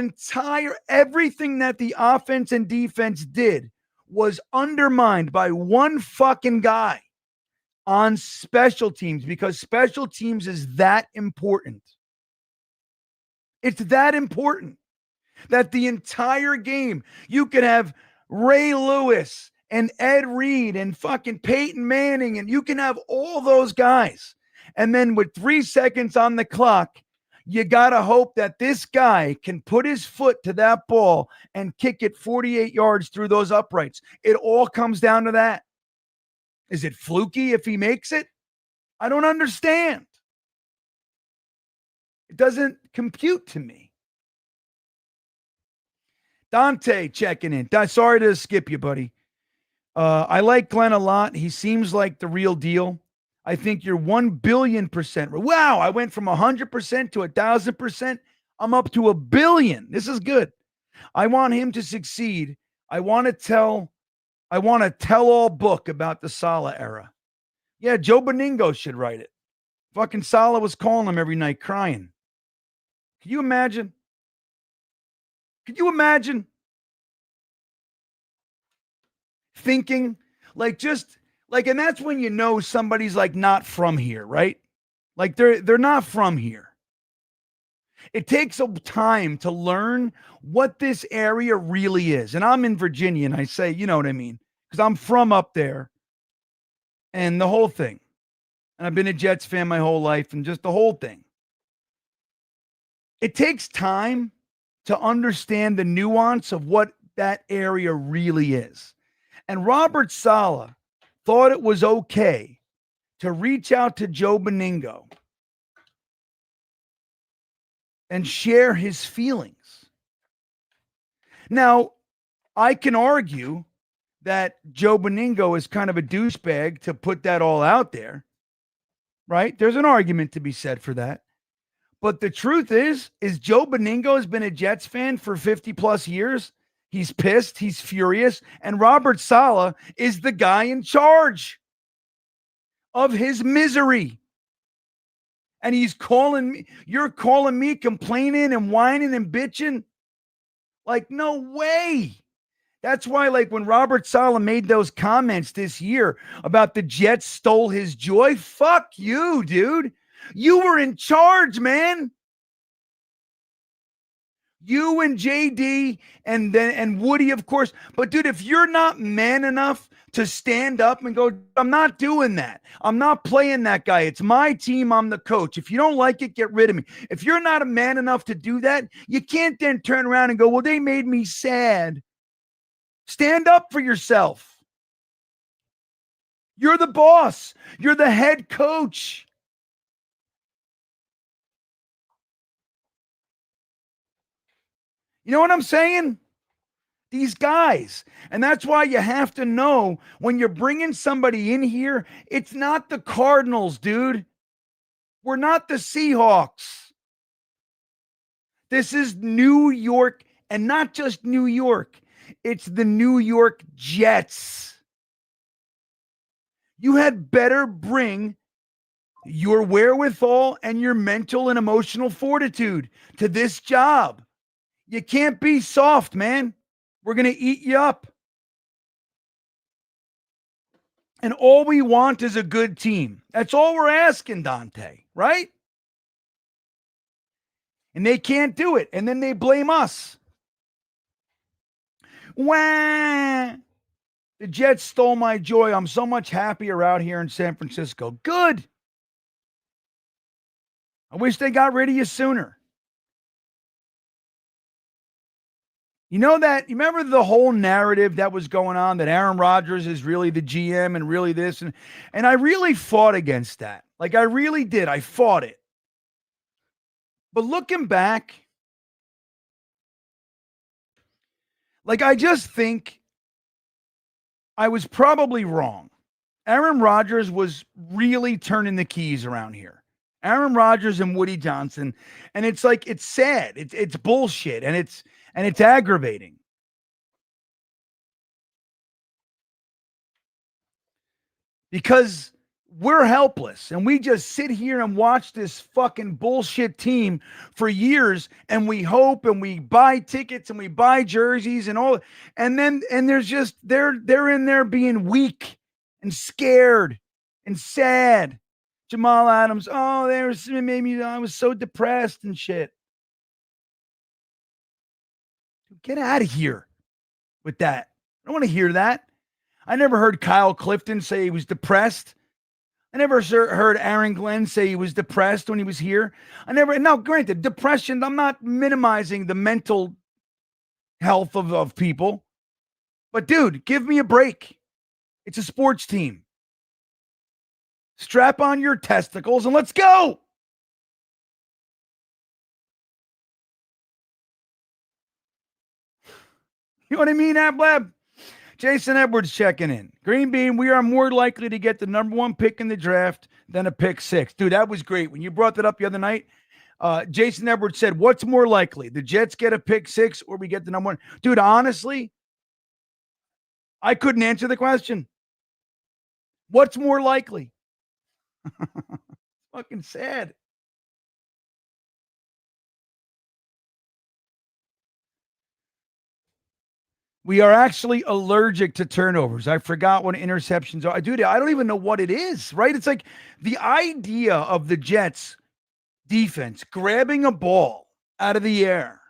everything that the offense and defense did was undermined by one fucking guy on special teams, because special teams is that important. It's that important that the entire game, you could have Ray Lewis and Ed Reed and fucking Peyton Manning, and you can have all those guys. And then with 3 seconds on the clock, you got to hope that this guy can put his foot to that ball and kick it 48 yards through those uprights. It all comes down to that. Is it fluky if he makes it? I don't understand. It doesn't compute to me. Dante checking in. Sorry to skip you, buddy. I like Glenn a lot. He seems like the real deal. I think you're 1,000,000,000%. Wow, I went from 100% to 1,000%. I'm up to 1,000,000,000. This is good. I want him to succeed. I want to tell all book about the Saleh era. Yeah, Joe Beningo should write it. Fucking Saleh was calling him every night crying. Can you imagine? Could you imagine thinking and that's when you know somebody's like not from here, right? Like they're not from here. It takes some time to learn what this area really is. And I'm in Virginia, and I say, you know what I mean? Because I'm from up there and the whole thing. And I've been a Jets fan my whole life and just the whole thing. It takes time to understand the nuance of what that area really is. And Robert Saleh thought it was okay to reach out to Joe Beningo and share his feelings. Now, I can argue that Joe Beningo is kind of a douchebag to put that all out there, right? There's an argument to be said for that. But the truth is Joe Beningo has been a Jets fan for 50 plus years. He's pissed. He's furious. And Robert Saleh is the guy in charge of his misery. And he's calling me, you're calling me complaining and whining and bitching? Like, no way. That's why, like, when Robert Saleh made those comments this year about the Jets stole his joy, fuck you, dude. You were in charge, man. You and JD and Woody, of course. But dude, if you're not man enough to stand up and go, I'm not doing that. I'm not playing that guy. It's my team. I'm the coach. If you don't like it, get rid of me. If you're not a man enough to do that, you can't then turn around and go, well, they made me sad. Stand up for yourself. You're the boss. You're the head coach. You know what I'm saying? These guys. And that's why you have to know when you're bringing somebody in here, it's not the Cardinals, dude. We're not the Seahawks. This is New York, and not just New York. It's the New York Jets. You had better bring your wherewithal and your mental and emotional fortitude to this job. You can't be soft, man. We're going to eat you up. And all we want is a good team. That's all we're asking, Dante, right? And they can't do it. And then they blame us. Wah! The Jets stole my joy. I'm so much happier out here in San Francisco. Good. I wish they got rid of you sooner. You know that, you remember the whole narrative that was going on that Aaron Rodgers is really the GM and really this, and I really fought against that. Like I really did. I fought it. But looking back, like I just think I was probably wrong. Aaron Rodgers was really turning the keys around here. Aaron Rodgers and Woody Johnson, and it's like it's sad. It's bullshit, and it's aggravating. Because we're helpless and we just sit here and watch this fucking bullshit team for years, and we hope and we buy tickets and we buy jerseys and all, and there's just they're in there being weak and scared and sad. Jamal Adams, oh, there's maybe I was so depressed and shit. Get out of here with that. I don't want to hear that. I never heard Kyle Clifton say he was depressed. I never heard Aaron Glenn say he was depressed when he was here. Now, granted, depression, I'm not minimizing the mental health of people. But, dude, give me a break. It's a sports team. Strap on your testicles and let's go. You know what I mean, Ablab? Jason Edwards checking in. Green Bean, we are more likely to get the number 1 pick in the draft than a pick 6. Dude, that was great. When you brought that up the other night, Jason Edwards said, what's more likely? The Jets get a pick 6 or we get the number 1? Dude, honestly, I couldn't answer the question. What's more likely? Fucking sad. We are actually allergic to turnovers. I forgot what interceptions are. Dude, I don't even know what it is, right? It's like the idea of the Jets defense grabbing a ball out of the air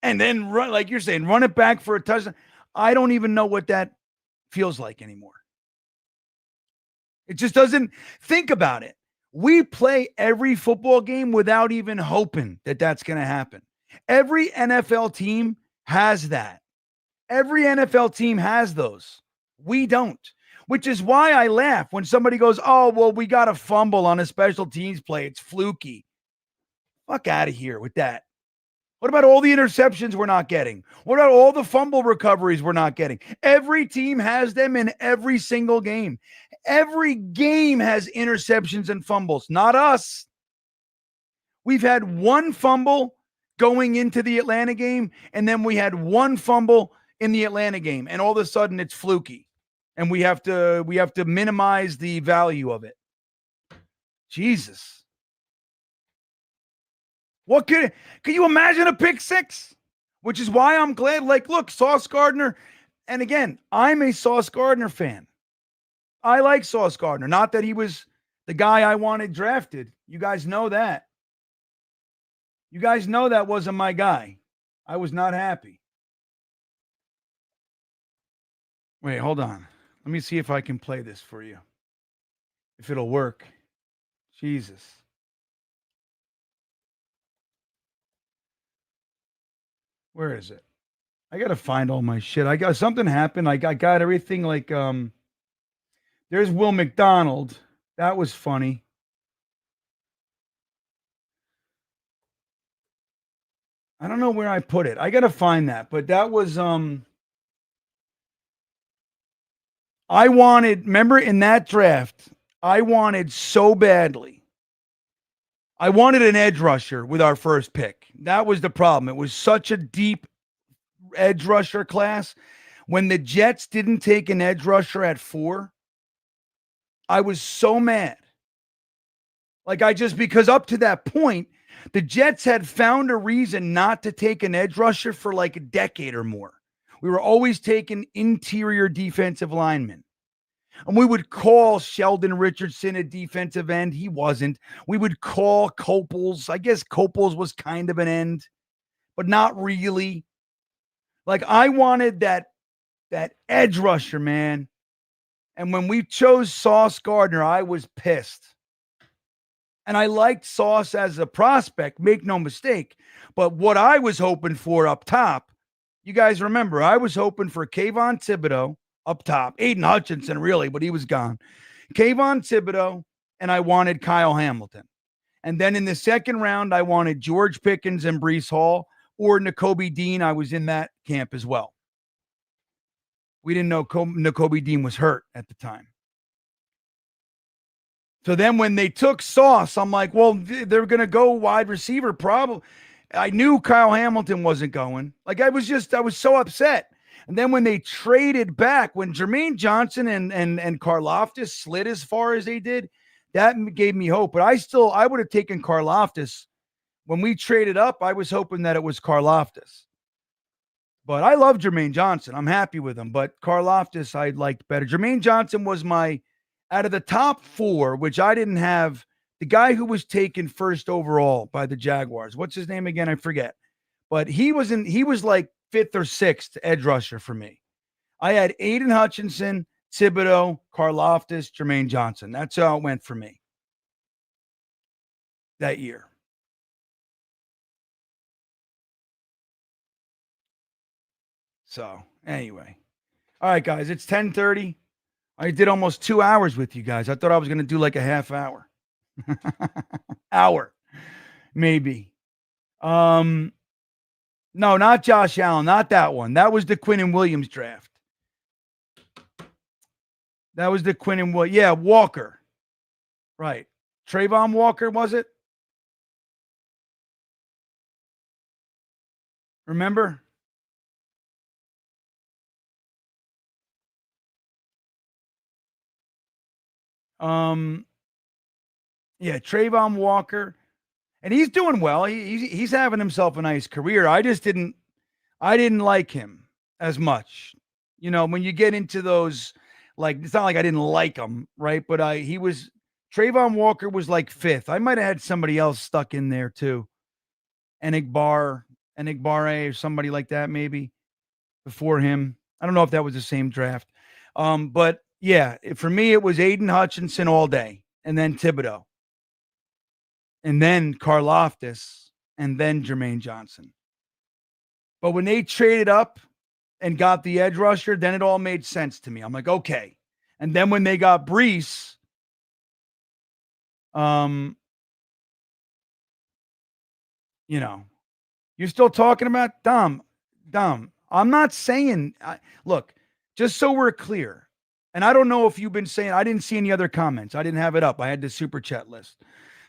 and then run, like you're saying, run it back for a touchdown. I don't even know what that feels like anymore. It just doesn't. Think about it. We play every football game without even hoping that that's going to happen. Every NFL team has that. Every NFL team has those. We don't, which is why I laugh when somebody goes, oh, well, we got a fumble on a special teams play. It's fluky. Fuck out of here with that. What about all the interceptions we're not getting? What about all the fumble recoveries we're not getting? Every team has them in every single game. Every game has interceptions and fumbles, not us. We've had one fumble going into the Atlanta game, and then we had one fumble in the Atlanta game, and all of a sudden it's fluky, and we have to minimize the value of it. Jesus. What can you imagine a pick 6? Which is why I'm glad, like, look, Sauce Gardner, and again, I'm a Sauce Gardner fan. I like Sauce Gardner. Not that he was the guy I wanted drafted. You guys know that. You guys know that wasn't my guy. I was not happy. Wait, hold on. Let me see if I can play this for you. If it'll work. Jesus. Where is it? I got to find all my shit. I got something happened. I got everything like, there's Will McDonald. That was funny. I don't know where I put it. I got to find that, but that was, remember in that draft, I wanted so badly. I wanted an edge rusher with our first pick. That was the problem. It was such a deep edge rusher class. When the Jets didn't take an edge rusher at 4, I was so mad. Because up to that point, the Jets had found a reason not to take an edge rusher for like a decade or more. We were always taking interior defensive linemen. And we would call Sheldon Richardson a defensive end. He wasn't. We would call Copels. I guess Copels was kind of an end, but not really. Like, I wanted that edge rusher, man. And when we chose Sauce Gardner, I was pissed. And I liked Sauce as a prospect, make no mistake. But what I was hoping for up top, you guys remember, I was hoping for Kayvon Thibodeau up top. Aiden Hutchinson, really, but he was gone. Kayvon Thibodeau, and I wanted Kyle Hamilton. And then in the second round, I wanted George Pickens and Breece Hall or Nakobe Dean. I was in that camp as well. We didn't know Nakobe Dean was hurt at the time. So then when they took Sauce, I'm like, well, they're going to go wide receiver probably. I knew Kyle Hamilton wasn't going. Like, I was so upset. And then when they traded back, when Jermaine Johnson and Karlaftis slid as far as they did, that gave me hope. But I would have taken Karlaftis. When we traded up, I was hoping that it was Karlaftis. But I love Jermaine Johnson. I'm happy with him. But Karlaftis, I liked better. Jermaine Johnson was out of the top 4, which I didn't have, the guy who was taken first overall by the Jaguars. What's his name again? I forget. But he was like 5th or 6th edge rusher for me. I had Aiden Hutchinson, Thibodeau, Karlaftis, Jermaine Johnson. That's how it went for me that year. So anyway. All right, guys, it's 10:30. I did almost 2 hours with you guys. I thought I was going to do like a half hour. Hour, maybe. No, not Josh Allen. Not that one. That was the Quinnen Williams draft. That was the Quinnen Williams. Yeah, Walker. Right. Trayvon Walker, was it? Remember? Yeah, Trayvon Walker, and he's doing well. He's having himself a nice career. I didn't like him as much. You know, when you get into those, like, it's not like I didn't like him, right? But Trayvon Walker was like 5th. I might have had somebody else stuck in there too. Enigbare or somebody like that, maybe before him. I don't know if that was the same draft. But yeah, for me, it was Aiden Hutchinson all day, and then Thibodeau, and then Karlaftis, and then Jermaine Johnson. But when they traded up and got the edge rusher, then it all made sense to me. I'm like, okay. And then when they got Breece, you know, you're still talking about Dom. I'm not saying, look, just so we're clear. And I don't know if you've been saying, I didn't see any other comments. I didn't have it up. I had the super chat list.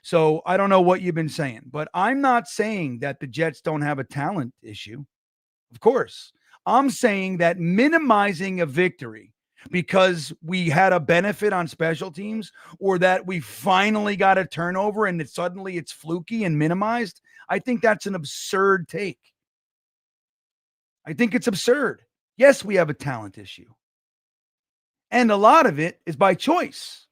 So I don't know what you've been saying, but I'm not saying that the Jets don't have a talent issue. Of course. I'm saying that minimizing a victory because we had a benefit on special teams, or that we finally got a turnover and suddenly it's fluky and minimized, I think that's an absurd take. I think it's absurd. Yes, we have a talent issue. And a lot of it is by choice.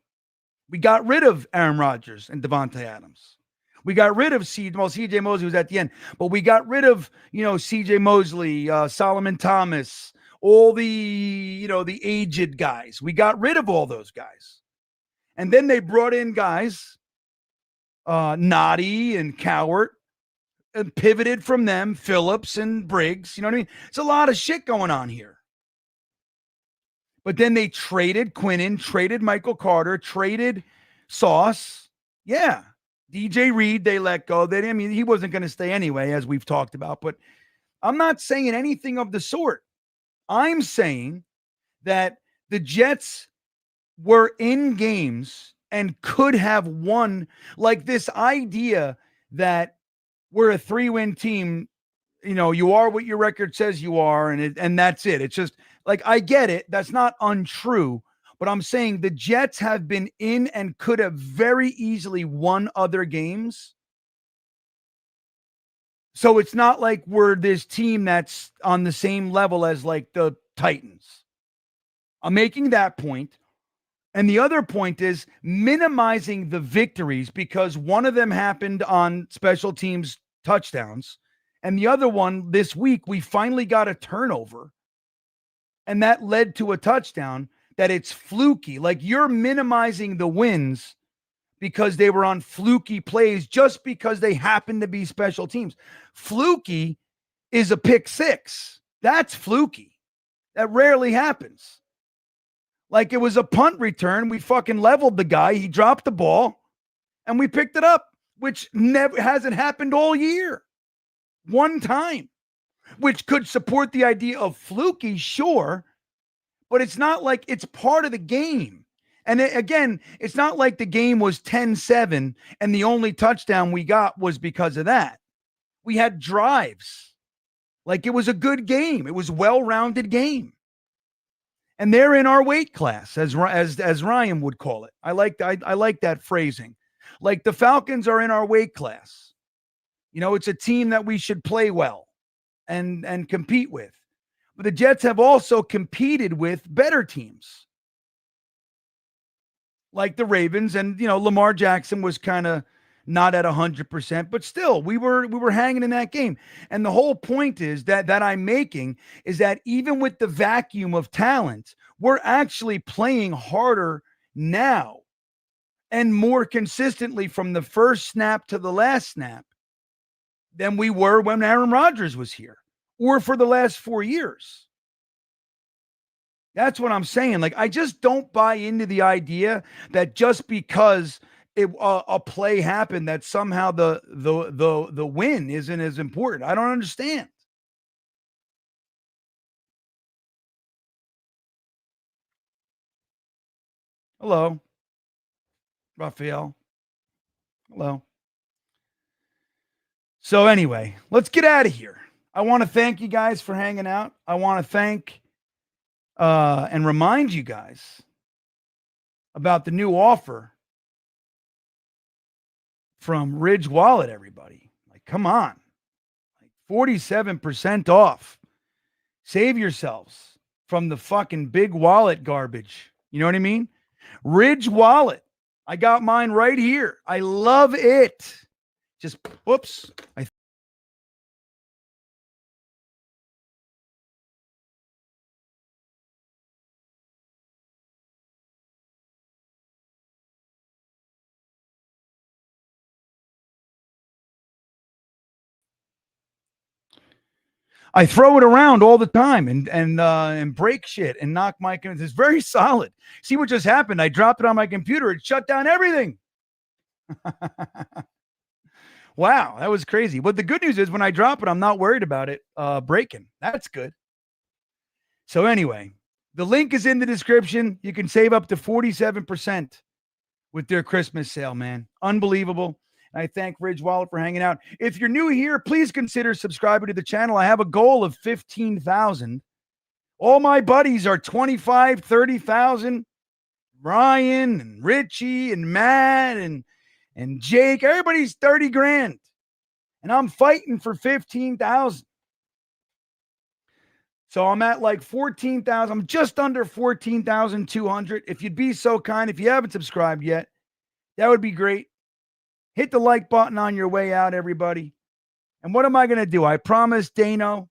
We got rid of Aaron Rodgers and Devontae Adams. We got rid of CJ Mosley was at the end, but we got rid of, CJ Mosley, Solomon Thomas, all the, the aged guys. We got rid of all those guys. And then they brought in guys, Noddy and Cowart, and pivoted from them, Phillips and Briggs. You know what I mean? It's a lot of shit going on here. But then they traded Quinnen, traded Michael Carter, traded Sauce. Yeah. DJ Reed, they let go. He wasn't going to stay anyway, as we've talked about. But I'm not saying anything of the sort. I'm saying that The Jets were in games and could have won. Like this idea that we're a 3-win team, you are what your record says you are, and that's it. It's just like, I get it. That's not untrue. But I'm saying the Jets have been in and could have very easily won other games. So it's not like we're this team that's on the same level as like the Titans. I'm making that point. And the other point is minimizing the victories, because one of them happened on special teams touchdowns. And the other one this week, we finally got a turnover. And that led to a touchdown. That it's fluky. Like, you're minimizing the wins because they were on fluky plays just because they happen to be special teams. Fluky is a pick six. That's fluky. That rarely happens. Like, it was a punt return. We fucking leveled the guy. He dropped the ball and we picked it up, which never hasn't happened all year. One time, which could support the idea of fluky, sure. But it's not like it's part of the game. And again, it's not like the game was 10-7 and the only touchdown we got was because of that. We had drives. Like, it was a good game. It was a well-rounded game. And they're in our weight class, as Ryan would call it. I like that phrasing. Like, the Falcons are in our weight class. It's a team that we should play well and compete with. But the Jets have also competed with better teams like the Ravens, and Lamar Jackson was kind of not at 100%, but still we were hanging in that game. And the whole point is that I'm making is that even with the vacuum of talent, we're actually playing harder now and more consistently from the first snap to the last snap than we were when Aaron Rodgers was here, or for the last 4 years. That's what I'm saying. Like, I just don't buy into the idea that just because a play happened that somehow the win isn't as important. I don't understand. Hello, Raphael. Hello. So anyway, let's get out of here. I want to thank you guys for hanging out. I want to thank and remind you guys about the new offer from Ridge Wallet, everybody. Like, come on. Like, 47% off. Save yourselves from the fucking big wallet garbage. You know what I mean? Ridge Wallet. I got mine right here. I love it. Just, whoops. I throw it around all the time and break shit and knock my computer. It's very solid. See what just happened? I dropped it on my computer. It shut down everything. Wow, that was crazy. But the good news is when I drop it, I'm not worried about it breaking. That's good. So anyway, the link is in the description. You can save up to 47% with their Christmas sale, man. Unbelievable. I thank Ridge Wallet for hanging out. If you're new here, please consider subscribing to the channel. I have a goal of 15,000. All my buddies are 25, 30,000. Ryan and Richie and Matt and Jake, everybody's 30 grand. And I'm fighting for 15,000. So I'm at like 14,000. I'm just under 14,200. If you'd be so kind, if you haven't subscribed yet, that would be great. Hit the like button on your way out, everybody. And what am I going to do? I promised Dano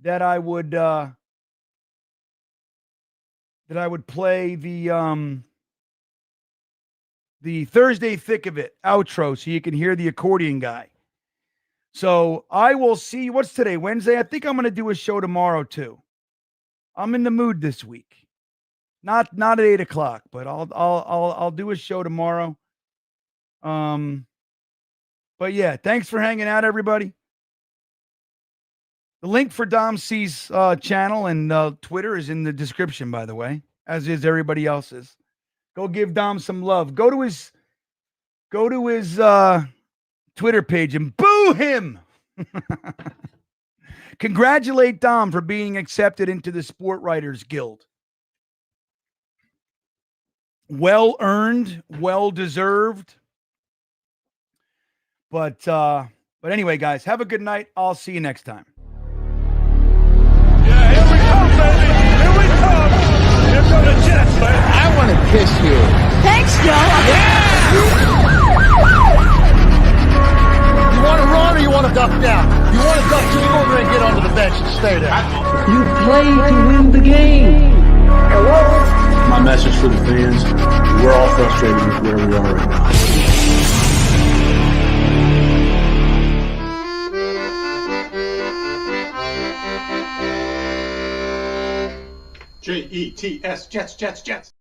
that I would play the Thursday Thick of It outro so you can hear the accordion guy. So I will see. What's today? Wednesday? I think I'm going to do a show tomorrow too. I'm in the mood this week. Not at 8 o'clock, but I'll do a show tomorrow. But yeah, thanks for hanging out, everybody. The link for Dom C's channel and Twitter is in the description, by the way. as is everybody else's. Go give Dom some love. Go to his Twitter page and boo him. Congratulate Dom for being accepted into the Sport Writers Guild. Well earned, well deserved. But anyway, guys, have a good night. I'll see you next time. Yeah, here we come, baby. Here we come. Here come the Jets, man. I want to kiss you. Thanks, Joe. Yeah! You want to run or you want to duck down? You want to duck, just go over there and get onto the bench and stay there. You play to win the game. My message for the fans, we're all frustrated with where we are right now. Jets, Jets, Jets.